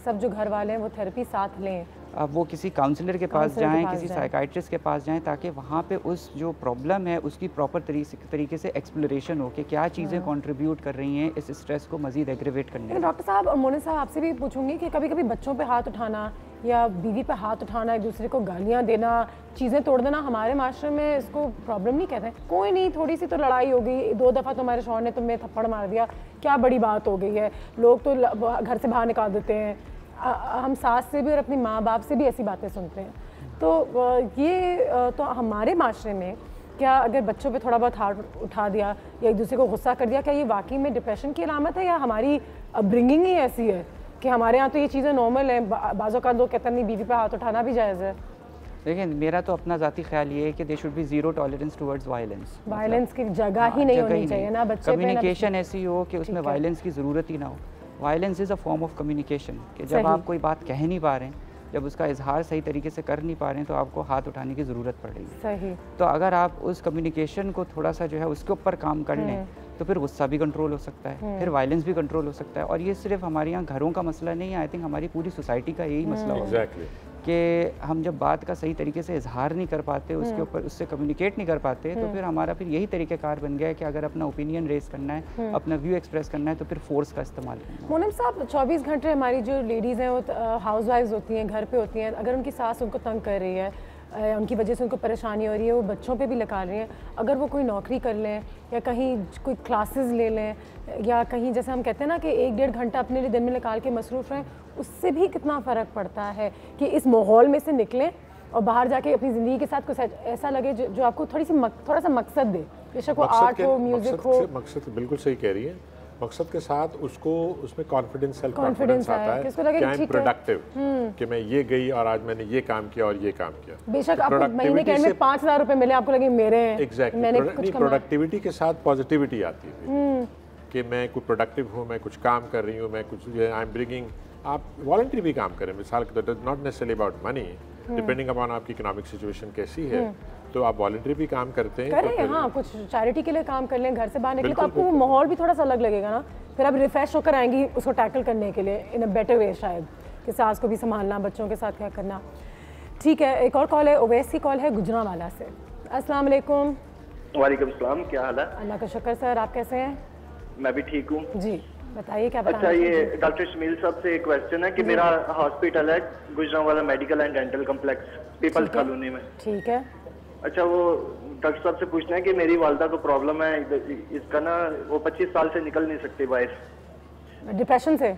सब जो घर वाले हैं वो थेरेपी साथ लें? अब वो किसी काउंसलर के पास जाएं, किसी साइकाइट्रिस्ट के पास जाएं, ताकि वहाँ पे उस जो प्रॉब्लम है उसकी प्रॉपर तरीके से एक्सप्लोरेशन हो कि क्या चीज़ें कंट्रीब्यूट कर रही हैं इस स्ट्रेस को मज़ीद एग्रीवेट करने में। डॉक्टर साहब और मोने साहब, आपसे भी पूछूंगी कि कभी कभी बच्चों पे हाथ उठाना या बीवी पे हाथ उठाना, एक दूसरे को गालियाँ देना, चीज़ें तोड़ देना, हमारे माशरे में इसको प्रॉब्लम नहीं कहते हैं। कोई नहीं, थोड़ी सी तो लड़ाई हो गई, 2 दफ़ा तुम्हारे शौहर ने तुम्हें थप्पड़ मार दिया, क्या बड़ी बात हो गई है, लोग तो घर से बाहर निकाल देते हैं। हम सास से भी और अपनी माँ बाप से भी ऐसी बातें सुनते हैं। तो ये तो हमारे माशरे में क्या अगर बच्चों पे थोड़ा बहुत हाथ उठा दिया या एक दूसरे को गुस्सा कर दिया, क्या ये वाकई में डिप्रेशन की अलामत है, या हमारी अपब्रिंगिंग ही ऐसी है कि हमारे यहाँ तो ये चीज़ें नॉर्मल हैं? बाज़ों का लोग कहते हैं नहीं, बीवी पे हाथ उठाना भी जायज़ है। देखिए, मेरा तो अपना ज़ाती ख्याल ये है कि they should be zero tolerance towards violence. Violence की जगह ही नहीं होनी चाहिए ना बच्चे पे। कम्युनिकेशन ऐसी हो कि उसमें वायलेंस की ज़रूरत ही ना हो। Violence is a form of communication, कि जब आप कोई बात कह नहीं पा रहे हैं, जब उसका इजहार सही तरीके से कर नहीं पा रहे हैं, तो आपको हाथ उठाने की ज़रूरत पड़ रही है। सही। तो अगर आप उस कम्युनिकेशन को थोड़ा सा जो है उसके ऊपर काम कर लें, तो फिर गुस्सा भी कंट्रोल हो सकता है, फिर वायलेंस भी कंट्रोल हो सकता है। और ये सिर्फ हमारे यहाँ घरों का मसला नहीं है, आई थिंक हमारी पूरी सोसाइटी का यही मसला होगा कि हम जब बात का सही तरीके से इजहार नहीं कर पाते, उसके ऊपर उससे कम्युनिकेट नहीं कर पाते, तो फिर हमारा फिर यही तरीक़ाकार बन गया है कि अगर अपना ओपिनियन रेस करना है, अपना व्यू एक्सप्रेस करना है, तो फिर फोर्स का इस्तेमाल करना है। मोनम साहब, 24 घंटे हमारी जो लेडीज़ हैं वो हाउस वाइफ्स होती हैं, घर पे होती हैं, अगर उनकी सास उनको तंग कर रही है, उनकी वजह से उनको परेशानी हो रही है, वो बच्चों पे भी निकाल रही हैं, अगर वो कोई नौकरी कर लें या कहीं कोई क्लासेस ले लें, या कहीं जैसे हम कहते हैं ना कि 1-1.5 घंटा अपने लिए दिन में निकाल के मसरूफ़ रहें, उससे भी कितना फ़र्क पड़ता है कि इस माहौल में से निकलें और बाहर जाके अपनी ज़िंदगी के साथ कुछ ऐसा लगे जो आपको थोड़ा सा मकसद दे, बेशक वो आर्ट हो, म्यूज़िक हो। मकसद बिल्कुल सही कह रही है। मकसद के साथ उसको उसमें कॉन्फिडेंस, सेल्फ कॉन्फिडेंस आता है कि आई एम प्रोडक्टिव, कि मैं ये गई और आज मैंने ये काम किया और ये काम किया। बेशक आपको महीने के एंड में 5,000 रुपए मिले, आपको लगे मेरे हैं। एग्जैक्टली। प्रोडक्टिविटी के साथ पॉजिटिविटी आती है कि मैं कुछ प्रोडक्टिव हूँ, मैं कुछ काम कर रही हूँ, मैं कुछ आई एम ब्रिंगिंग आप वॉलंटरी भी काम करें, मिसाल के तौर पर not necessarily about money, depending upon आपकी इकोनॉमिक सिचुएशन कैसी है, तो आप वॉलंटरी भी काम करते हैं करें, हाँ कुछ चैरिटी के लिए काम कर लें, घर से बाहर निकले तो आपको वो माहौल भी थोड़ा सा अलग लगेगा ना, फिर आप रिफ्रेश होकर आएंगी उसको टैकल करने के लिए इन अ बेटर वे, शायद कि सास को भी संभालना, बच्चों के साथ क्या करना। ठीक है, एक और कॉल है, ओवैस की कॉल है गुजरांवाला से। अस्सलाम वालेकुम। वालेकुम सलाम, क्या हाल है? अल्लाह का शुक्र सर, आप कैसे हैं? मैं भी ठीक हूँ जी, बताइए क्या अच्छा, ये डॉक्टर शमील साहब से एक क्वेश्चन है कि मेरा हॉस्पिटल है Gujranwala medical and dental complex people's colony में। ठीक है। अच्छा, वो डॉक्टर साहब से पूछना है कि मेरी वालदा को प्रॉब्लम है इसका ना, वो 25 साल से निकल नहीं सकती बाहर, डिप्रेशन से,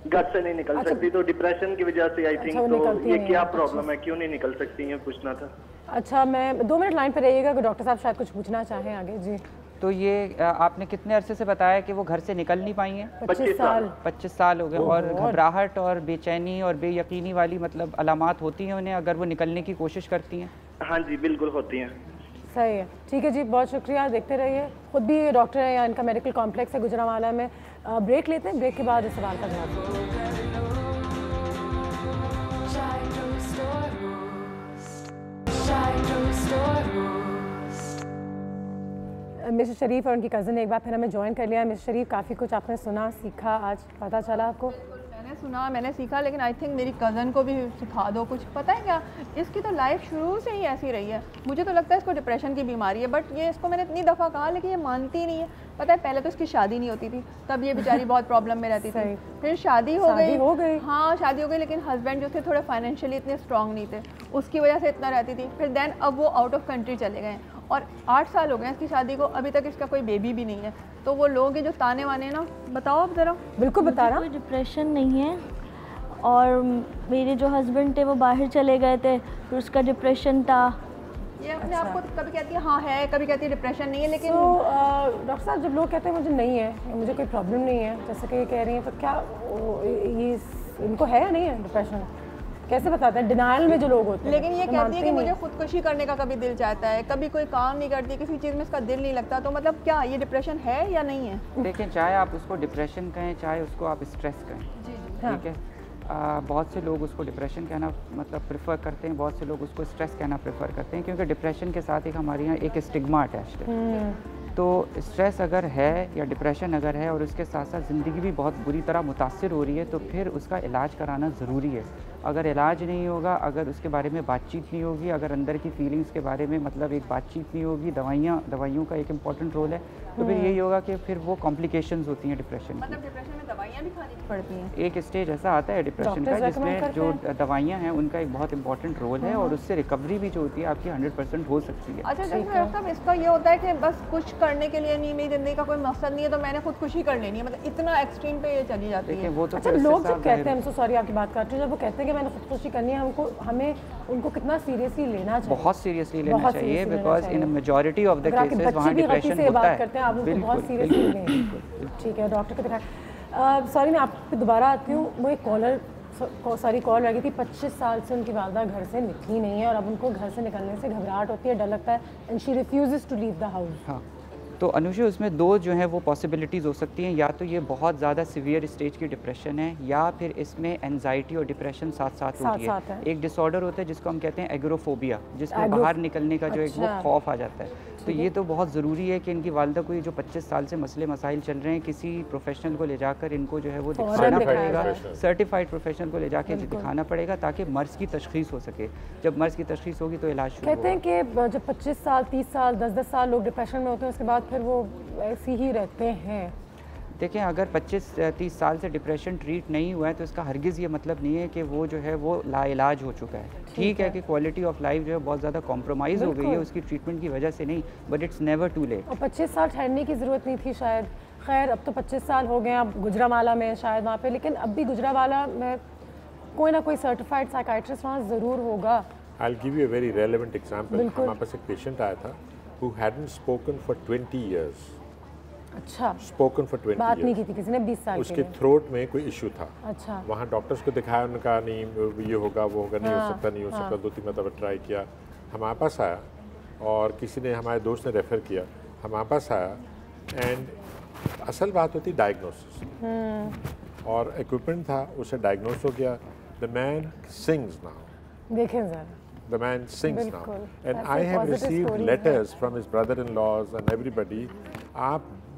घर से नहीं निकल सकती, तो डिप्रेशन की वजह से आई थिंक, तो ये क्या प्रॉब्लम है, क्यों नहीं निकल सकती, ये पूछना था। अच्छा, मैं 2 मिनट लाइन पर रहिएगा, डॉक्टर साहब शायद कुछ पूछना चाहें आगे जी। तो ये आपने कितने अरसे से बताया कि वो घर से निकल नहीं पाई हैं? 25 साल हो गए। और घबराहट और बेचैनी और बेयकीनी वाली मतलब अलामात होती हैं उन्हें अगर वो निकलने की कोशिश करती हैं? हाँ जी, बिल्कुल होती हैं। सही है, ठीक है जी, बहुत शुक्रिया, देखते रहिए। खुद भी डॉक्टर है, या इनका मेडिकल कॉम्प्लेक्स है गुजरांवाला में। ब्रेक लेते हैं, ब्रेक के बाद इस सवाल का जवाब। मिस्टर शरीफ और उनकी कज़न ने एक बार फिर हमें ज्वाइन कर लिया। मिस्टर शरीफ, काफ़ी कुछ आपने सुना, सीखा, आज पता चला आपको? मैंने सुना, मैंने सीखा, लेकिन आई थिंक मेरी कज़न को भी सिखा दो कुछ। पता है क्या, इसकी तो लाइफ शुरू से ही ऐसी रही है। मुझे तो लगता है इसको डिप्रेशन की बीमारी है, बट ये इसको मैंने इतनी दफ़ा कहा लेकिन ये मानती नहीं है। पता है, पहले तो इसकी शादी नहीं होती थी, तब ये बेचारी बहुत प्रॉब्लम में रहती थी। फिर शादी हो गई। हाँ, शादी हो गई, लेकिन हस्बैंड जो थे थोड़े फाइनेंशियली इतने स्ट्रॉन्ग नहीं थे, उसकी वजह से इतना रहती थी। फिर देन अब वो आउट ऑफ कंट्री चले गए और 8 साल हो गए इसकी शादी को, अभी तक इसका कोई बेबी भी नहीं है। तो वो लोग हैं जो ताने वाने ना, बताओ आप ज़रा। बिल्कुल बता रहा। कोई डिप्रेशन नहीं है, और मेरे जो हस्बैंड थे वो बाहर चले गए थे, फिर उसका डिप्रेशन था। ये अपने आप को कभी कहती है हाँ है, कभी कहती है डिप्रेशन नहीं है, लेकिन डॉक्टर साहब जब लोग कहते हैं मुझे नहीं है, मुझे कोई प्रॉब्लम नहीं है, जैसे कि ये कह रही हैं, तो क्या ये इनको है या नहीं है डिप्रेशन? कैसे बताते हैं? डिनायल में जो लोग होते हैं। लेकिन ये कहती है कि मुझे खुदकुशी करने का कभी दिल चाहता है, कभी कोई काम नहीं करती, किसी चीज़ में इसका दिल नहीं लगता, तो मतलब क्या ये डिप्रेशन है या नहीं है? देखिए, चाहे आप उसको डिप्रेशन कहें, चाहे उसको आप स्ट्रेस कहें, ठीक है, बहुत से लोग उसको डिप्रेशन कहना मतलब प्रेफर करते हैं, बहुत से लोग उसको स्ट्रेस कहना प्रेफर करते हैं, क्योंकि डिप्रेशन के साथ एक हमारे यहाँ एक स्टिग्मा अटैच्ड है। तो स्ट्रेस अगर है या डिप्रेशन अगर है और उसके साथ साथ ज़िंदगी भी बहुत बुरी तरह मुतासिर हो रही है, तो फिर उसका इलाज कराना ज़रूरी है। अगर इलाज नहीं होगा, अगर उसके बारे में बातचीत नहीं होगी, अगर अंदर की फीलिंग्स के बारे में मतलब एक बातचीत नहीं होगी, दवाइयों का एक इम्पॉर्टेंट रोल है, तो फिर यही होगा कि फिर वो कॉम्प्लिकेशंस होती हैं डिप्रेशन मतलब डिप्रेशन में दवाइयाँ भी खानी पड़ती हैं। एक स्टेज ऐसा आता है डिप्रेशन का जिसमें जो दवाइयाँ हैं उनका एक बहुत इंपॉर्टेंट रोल है, और उससे रिकवरी भी जो होती है आपकी 100% हो सकती है। अच्छा, जैसे इसका ये होता है कि बस कुछ करने के लिए नहीं, मेरी ज़िंदगी का कोई मकसद नहीं है, तो मैंने खुदकुशी कर लेनी है, मतलब इतना एक्सट्रीम पे ये चली जाती है। वो तो अच्छा, लोग जब कहते हैं, सॉरी आपकी बात काट रही हूँ, जब वो कहते हैं कि मैंने खुदकुशी करनी है, हमें उनको कितना सीरियसली लेना चाहिए? बहुत सीरियसली लेना चाहिए, because in majority of the cases वहाँ डिप्रेशन होता है। करते हैं आप उनको बहुत सीरियसली लें। ठीक है, डॉक्टर को दिखाएं। सॉरी, मैं आप पे दोबारा आती हूँ। वो एक कॉल रह गई थी, 25 साल से उनकी वालदा घर से निकली नहीं है, और अब उनको घर से निकलने से घबराहट होती है, डर लगता है, and she refuses to leave the house. हाँ, तो अनुषा, उसमें 2 जो है वो पॉसिबिलिटीज़ हो सकती हैं, या तो ये बहुत ज़्यादा सीवियर स्टेज की डिप्रेशन है, या फिर इसमें एंजाइटी और डिप्रेशन साथ साथ होती है। एक डिसऑर्डर होता है जिसको हम कहते हैं एग्रोफोबिया, जिसमें बाहर निकलने का जो एक वो खौफ आ जाता है। तो ये तो बहुत ज़रूरी है कि इनकी वालदा को ये जो 25 साल से मसले मसाइल चल रहे हैं, किसी प्रोफेशनल को ले जाकर इनको जो है वो दिखाना पड़ेगा, सर्टिफाइड प्रोफेशनल को ले जाके दिखाना पड़ेगा, ताकि मर्ज़ की तशख़ीस हो सके। जब मर्ज़ की तशख़ीस होगी तो इलाज शुरू कहते हैं कि जब 25 साल 30 साल 10-10 साल लोग डिप्रेशन में होते हैं, उसके बाद फिर वो ऐसे ही रहते हैं। देखें, अगर 25-30 साल से डिप्रेशन ट्रीट नहीं हुआ है तो इसका हरगिज़ ये मतलब नहीं है कि वो जो है वो लाइलाज हो चुका है। ठीक है कि क्वालिटी ऑफ लाइफ जो है बहुत ज़्यादा कॉम्प्रोमाइज़ हो गई है उसकी ट्रीटमेंट की वजह से नहीं, but it's never too late. और 25 साल ठहरने की ज़रूरत नहीं थी शायद। खैर, अब तो 25 साल हो गए, अब गुजरांवाला में शायद वहाँ पे, लेकिन अब भी गुजरांवाला में कोई ना कोई सर्टिफाइड साइकाइट्रिस्ट वहाँ ज़रूर होगा। I'll give you a very relevant example. हमारे पास एक पेशेंट आया था who hadn't spoken for 20 years. अच्छा, स्पोकन फॉर 20 बात नहीं की थी किसी ने 20 साल उसके थ्रोट में कोई इशू था। अच्छा, वहाँ डॉक्टर्स को दिखाया, उनका नहीं ये होगा वो होगा, नहीं हो सकता नहीं हो सकता, 2-3 मतलब ट्राई किया, हमारे पास आया, और किसी ने हमारे दोस्त ने रेफ़र किया, हमारे पास आया, एंड असल बात होती डायग्नोसिस। और इक्विपमेंट था, उसे डायग्नोस हो गया। द मैन सिंग्स नाउ, देखें ज़रा, the man sings now, and I have received letters from his brother-in-laws and everybody.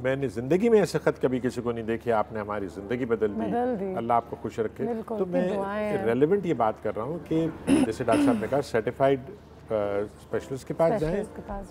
मैंने ज़िंदगी में ऐसे ख़त कभी किसी को नहीं देखे, आपने हमारी ज़िंदगी बदल दी, अल्लाह आपको खुश रखे। तो मैं रेलेवेंट ये बात कर रहा हूँ कि जैसे डॉक्टर साहब ने कहा, सर्टिफाइड स्पेशलिस्ट के पास जाएं,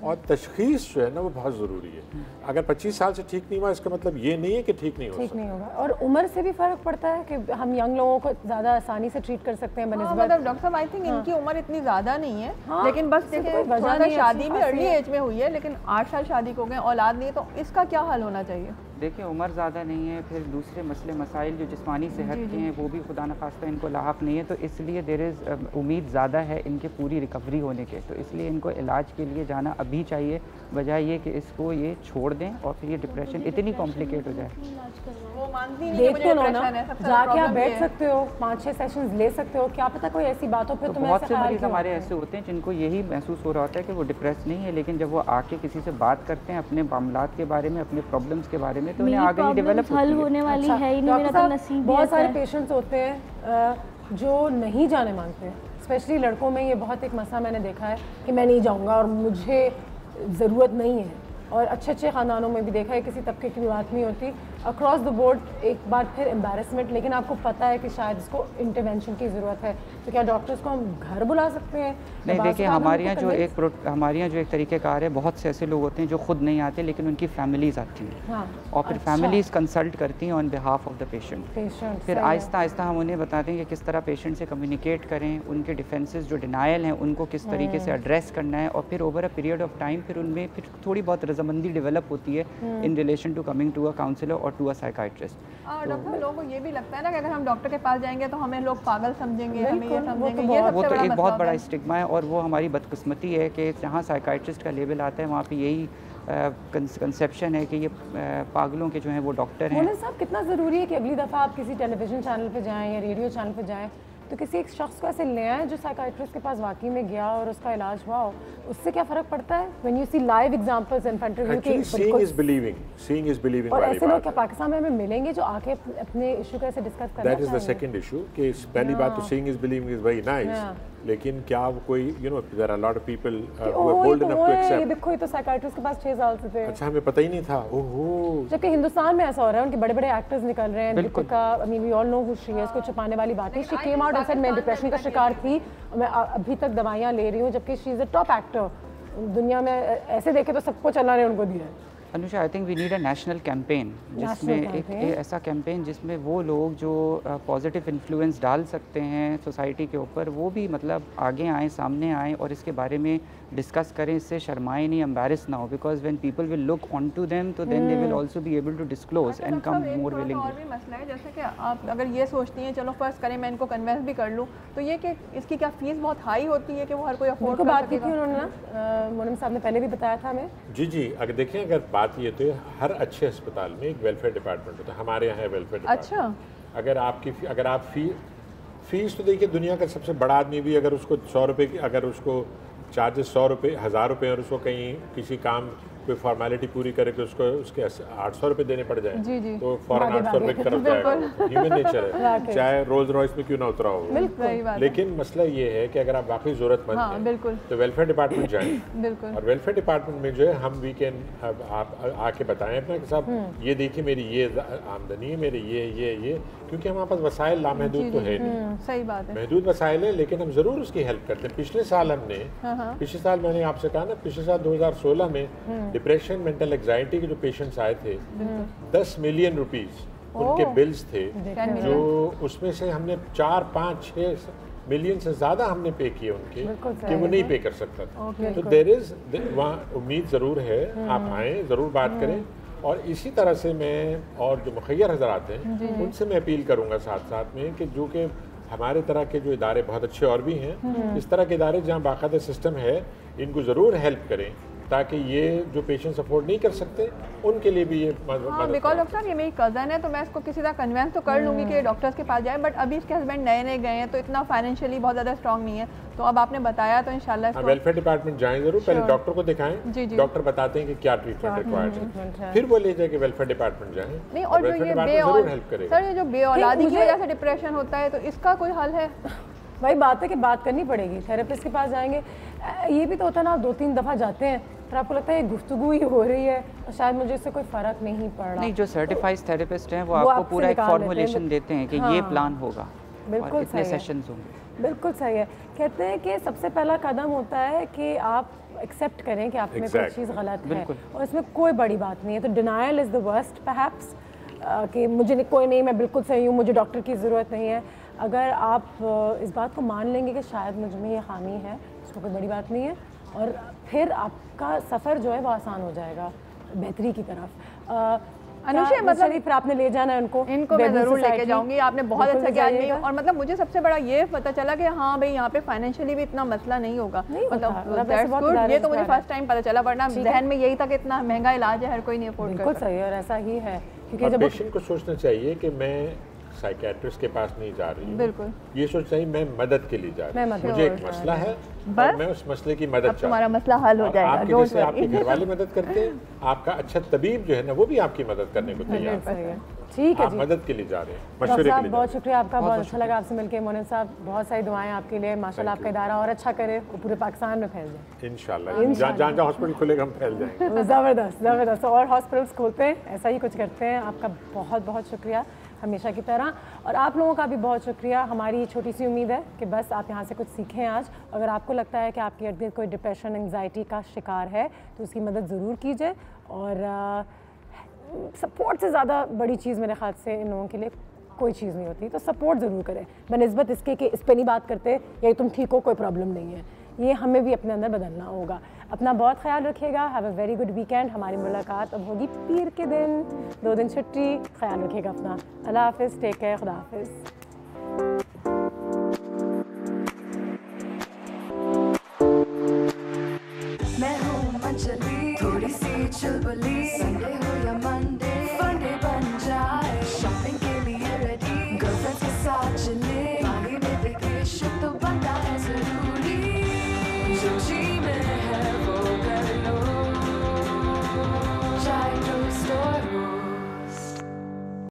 और तशखीस जो है ना वो बहुत ज़रूरी है। अगर 25 साल से ठीक नहीं हुआ, इसका मतलब ये नहीं है कि ठीक नहीं होगा। और उम्र से भी फ़र्क पड़ता है कि हम यंग लोगों को ज़्यादा आसानी से ट्रीट कर सकते हैं बनिस्बत। मतलब डॉक्टर साहब, आई थिंक इनकी उम्र इतनी ज़्यादा नहीं है, लेकिन बस देखिए शादी भी अर्ली एज में हुई है, लेकिन 8 साल शादी को गए, औलाद नहीं है, तो इसका क्या हल होना चाहिए? देखिए उम्र ज़्यादा नहीं है, फिर दूसरे मसले मसाइल जो जिस्मानी सेहत के हैं वो भी खुदा न खास्ता इनको लाहक नहीं है, तो इसलिए देर इज़ उम्मीद ज़्यादा है इनके पूरी रिकवरी होने के। तो इसलिए इनको इलाज के लिए जाना अभी चाहिए, बजाय ये कि इसको ये छोड़ दें और फिर ये डिप्रेशन इतनी कॉम्प्लिकेट हो जाए। वो मानती नहीं है मुझे डिप्रेशन है, जाके आप बैठ सकते हो, 5-6 सेशंस ले सकते हो, क्या पता कोई ऐसी बातों पे तुम्हें बहुत से मरीज हमारे ऐसे होते हैं जिनको यही महसूस हो रहा होता है कि वो डिप्रेस नहीं है, लेकिन जब वो आके किसी से बात करते हैं अपने मामलात के बारे में, अपने प्रॉब्लम्स के बारे में, तो उन्हें आगे डेवलप हल होने वाली है ही नहीं। मेरा तो नसीब बहुत सारे पेशेंट्स होते हैं जो नहीं जाने मांगते, स्पेशली लड़कों में ये बहुत एक मसला मैंने देखा है कि मैं नहीं जाऊंगा और मुझे ज़रूरत नहीं है। और अच्छे अच्छे ख़ानदानों में भी देखा है, किसी तबके की भी बात नहीं होती, अक्रॉस द बोर्ड एक बार फिर एम्बैरेसमेंट, लेकिन आपको पता है कि शायद इसको इंटरवेंशन की ज़रूरत है, तो क्या डॉक्टर्स को हम घर बुला सकते हैं? नहीं, देखिए हमारे यहाँ जो एक तरीक़ेकार है, बहुत से ऐसे लोग होते हैं जो खुद नहीं आते लेकिन उनकी फैमिलीज़ आती हैं, हाँ, और फिर फैमिलीज़ कंसल्ट करती हैं on behalf of the patient. फिर आहिस्ता आहिस्ता हम उन्हें बताते हैं कि किस तरह पेशेंट से कम्युनिकेट करें, उनके डिफेंसेस जो डिनायल हैं उनको किस तरीके से एड्रेस करना है, और फिर over a period of time फिर उनमें फिर थोड़ी बहुत रजामंदी डेवलप होती है in relation to coming to a counsellor और टू अ साइकाइट्रिस्ट। डॉक्टर, लोगों को ये भी लगता है ना कि अगर हम डॉक्टर के पास जाएंगे तो हमें लोग पागल समझेंगे, हमें ये समझेंगे, वो तो एक बहुत बड़ा स्टिग्मा है, और वो हमारी बदकिस्मती है कि जहाँ साइकाइट्रिस्ट का लेवल आता है वहाँ पे यही कंसेप्शन है कि ये पागलों के जो हैं वो डॉक्टर हैं। मोहन साहब, कितना ज़रूरी है कि अगली दफ़ा आप किसी टेलीविज़न चैनल पे जाएं या रेडियो चैनल पे जाएं तो किसी एक शख्स को ऐसे ले आए जो साइकाइट्रिस्ट के पास वाकई में गया और उसका इलाज हुआ हो, उससे क्या फ़र्क पड़ता है? When you see live examples in front of you कि सीइंग इज बिलीविंग, और ऐसे लोग क्या पाकिस्तान में हमें मिलेंगे जो आके अपने इशू का ऐसे डिस्कस करना that is the second issue कि पहली बात तो seeing is believing is very nice, लेकिन क्या वो कोई there are lot of people who are bold enough to accept. ये देखो, ये तो साइकाइट्रिस्ट के पास 6 साल से थे। अच्छा, हमें पता ही नहीं था। ओहो, जबकि हिंदुस्तान में ऐसा हो रहा है, उनके बड़े-बड़े एक्टर्स निकल रहे हैं। Deepika, I mean we all know who she है, इसको छुपाने वाली बात है। She came out and said मैं डिप्रेशन का शिकार थी, मैं अभी तक दवाइयाँ ले रही हूँ, जबकि she is a top actor दुनिया में। ऐसे देखे तो सबको अल्लाह ने उनको दिया है। Anusha, I think we need a national campaign, जिसमें एक ऐसा कैंपेन जिसमें वो लोग जो पॉजिटिव इन्फ्लुएंस डाल सकते हैं सोसाइटी के ऊपर, वो भी मतलब आगे आएँ, सामने आएँ और इसके बारे में डिस्कस करें, इससे शर्माए नहीं, एम्बैरेस ना हो, because when people will look on to them तो then they will also be able to disclose and come more willingly. और भी मसला है, जैसे कि आप अगर ये सोचती हैं चलो फर्स्ट करें, मैं इनको कन्विंस भी कर लूँ, तो ये कि इसकी क्या फीस बहुत हाई होती है कि वो हर कोई अफोर्ड कर सकेगा? बात की थी उन्होंने ना, मोनम साहब ने पहले भी बताया था हमें। जी, अगर देखें, अगर बात ये तो हर अच्छे अस्पताल में एक वेलफेयर डिपार्टमेंट होता है, हमारे यहाँ है वेलफेयर डिपार्टमेंट। अच्छा, अगर आप फीस तो देखिए, दुनिया का सबसे बड़ा आदमी भी अगर उसको 100 रुपये की, अगर उसको चार्जेस 100 रुपये, 1000 रुपये, और उसको कहीं किसी काम कोई फॉर्मेलिटी पूरी करे कि उसको उसके 800 रुपये देने पड़ जाए तो फ़ौरन 800 रुपये की तरफ जाएगा। ह्यूमन नेचर है, चाहे रोल्स रॉयस में क्यों ना उतरा हो। लेकिन मसला ये है कि अगर आप वाकई ज़रूरतमंद हैं तो वेलफेयर डिपार्टमेंट जाएँ, और वेलफेयर डिपार्टमेंट में जो है हम वीकेंड आप आके बताएं अपना कि साहब ये देखिए मेरी ये आमदनी है, मेरी ये, क्योंकि हमारे पास वसाइल लामहदूद तो है नहीं, सही बात है, महदूद वसाइल है, लेकिन हम ज़रूर उसकी हेल्प करते हैं। पिछले साल मैंने आपसे कहा ना, पिछले साल 2016 में डिप्रेशन, मेंटल एग्जाइटी के जो पेशेंट्स आए थे, 10 मिलियन रुपीस उनके बिल्स थे, जो उसमें से हमने 4, 5, 6 मिलियन से ज़्यादा हमने पे किए उनके कि वो नहीं पे कर सकता था। तो देयर इज़ वहाँ उम्मीद ज़रूर है, आप आएँ, ज़रूर बात करें। और इसी तरह से मैं और जो मुखैर हज़रात हैं उनसे मैं अपील करूँगा साथ में कि जो कि हमारे तरह के जो इदारे बहुत अच्छे और भी हैं, इस तरह के इदारे जहाँ बाकायदा सिस्टम है, इनको ज़रूर हेल्प करें ताकि ये जो पेशेंट्स अफोर्ड नहीं कर सकते उनके लिए भी ये बिकॉज डॉक्टर साहब ये मेरी कज़न है तो मैं इसको किसी तरह कन्वेंस तो कर लूँगी कि डॉक्टर्स के पास जाए, बट अभी इसके हस्बैंड नए नए गए हैं तो इतना फाइनेंशियली बहुत ज़्यादा स्ट्रॉन्ग नहीं है, तो अब आपने बताया तो इंशाल्लाह वेलफेयर डिपार्टमेंट जाएं जरूर, पहले डॉक्टर को दिखाएं, डॉक्टर बताते हैं कि क्या ट्रीटमेंट रिक्वायर्ड है, फिर वो ले जाके वेलफेयर डिपार्टमेंट जाएं। नहीं, और जो ये सर ये जो बेऔलादी की वजह से डिप्रेशन होता है तो इसका कोई हल है? वही बात है कि बात करनी पड़ेगी, थेरेपिस्ट के पास जाएंगे। ये भी तो होता है ना, 2-3 दफ़ा जाते हैं पर आपको लगता है गुफ्तगू ही हो रही है और शायद मुझे इससे कोई फ़र्क नहीं पड़ रहा। नहीं, जो सर्टिफाइड थेरेपिस्ट हैं वो आपको पूरा एक फॉर्मुलेशन देते हैं कि ये प्लान होगा, बिल्कुल इतने सेशंस होंगे। बिल्कुल सही है। कहते हैं कि सबसे पहला कदम होता है कि आप एक्सेप्ट करें कि आप में कोई चीज़ गलत है और इसमें कोई बड़ी बात नहीं है। तो denial is the worst perhaps, कि मुझे कोई नहीं, मैं बिल्कुल सही हूँ, मुझे डॉक्टर की ज़रूरत नहीं है। अगर आप इस बात को मान लेंगे कि शायद मुझ में ये खामी है, उसको कोई बड़ी बात नहीं है, और फिर आपका सफ़र जो है वो आसान हो जाएगा बेहतरी की तरफ। अनुषा मतलब फिर आपने ले जाना है इनको मैं ज़रूर लेके जाऊंगी, आपने बहुत अच्छा ज्ञान दिया। और मतलब मुझे सबसे बड़ा ये पता चला कि हाँ भाई यहाँ पे फाइनेंशियली भी इतना मसला नहीं होगा, मतलब ये तो मुझे फर्स्ट टाइम पता चला, वरना जहन में यही था कि इतना महंगा इलाज है, हर कोई नहीं अफोर्ड कर सकता। बिल्कुल सही है, और ऐसा ही है, क्योंकि जब पेशेंट को सोचना चाहिए कि मैं साइकियाट्रिस्ट के पास नहीं जा रही हूँ, बिल्कुल ये सोचना चाहिए मैं मदद के लिए जा रही हूँ, मुझे एक मसला है और मैं उस मसले की मदद चाहती हूँ, तुम्हारा मसला हल हो जाएगा। आपके जैसे आपके घर वाले मदद करते हैं, आपका अच्छा तबीब जो है ना वो भी आपकी मदद करने को तैयार है। ठीक है, आप मदद के लिए जा रहे हैं, मशवरे के लिए। बहुत शुक्रिया आपका, बहुत अच्छा लगा आपसे मिलकर। मोनिब साहब बहुत सारी दुआएं आपके लिए, माशाल्लाह आपका इदारा और अच्छा करे, वो पूरे पाकिस्तान में फैल जाए इंशाल्लाह। जहाँ जहाँ हॉस्पिटल खुलेगा हम फैल जाएंगे। ज़बरदस्त ज़बरदस्त, और हॉस्पिटल्स खोलते हैं, ऐसा ही कुछ करते हैं। आपका बहुत बहुत शुक्रिया हमेशा की तरह, और आप लोगों का भी बहुत शुक्रिया। हमारी छोटी सी उम्मीद है कि बस आप यहाँ से कुछ सीखें आज। अगर आपको लगता है कि आपके इर्द गिर्द कोई डिप्रेशन एंग्जाइटी का शिकार है तो उसकी मदद ज़रूर कीजिए, और सपोर्ट से ज़्यादा बड़ी चीज़ मेरे ख्याल से इन लोगों के लिए कोई चीज़ नहीं होती, तो सपोर्ट ज़रूर करें बनिस्बत इसके कि इस पर नहीं बात करते या तुम ठीक हो, कोई प्रॉब्लम नहीं है। ये हमें भी अपने अंदर बदलना होगा। अपना बहुत ख्याल रखिएगा, have a very good weekend. हमारी मुलाकात अब होगी पीर के दिन, 2 दिन छुट्टी, ख्याल रखिएगा अपना। अल्लाह हाफिज़, टेक केयर, खुदा हाफिज़। मैं हूँ मंचली, थोड़ी सी चुलबुली, संडे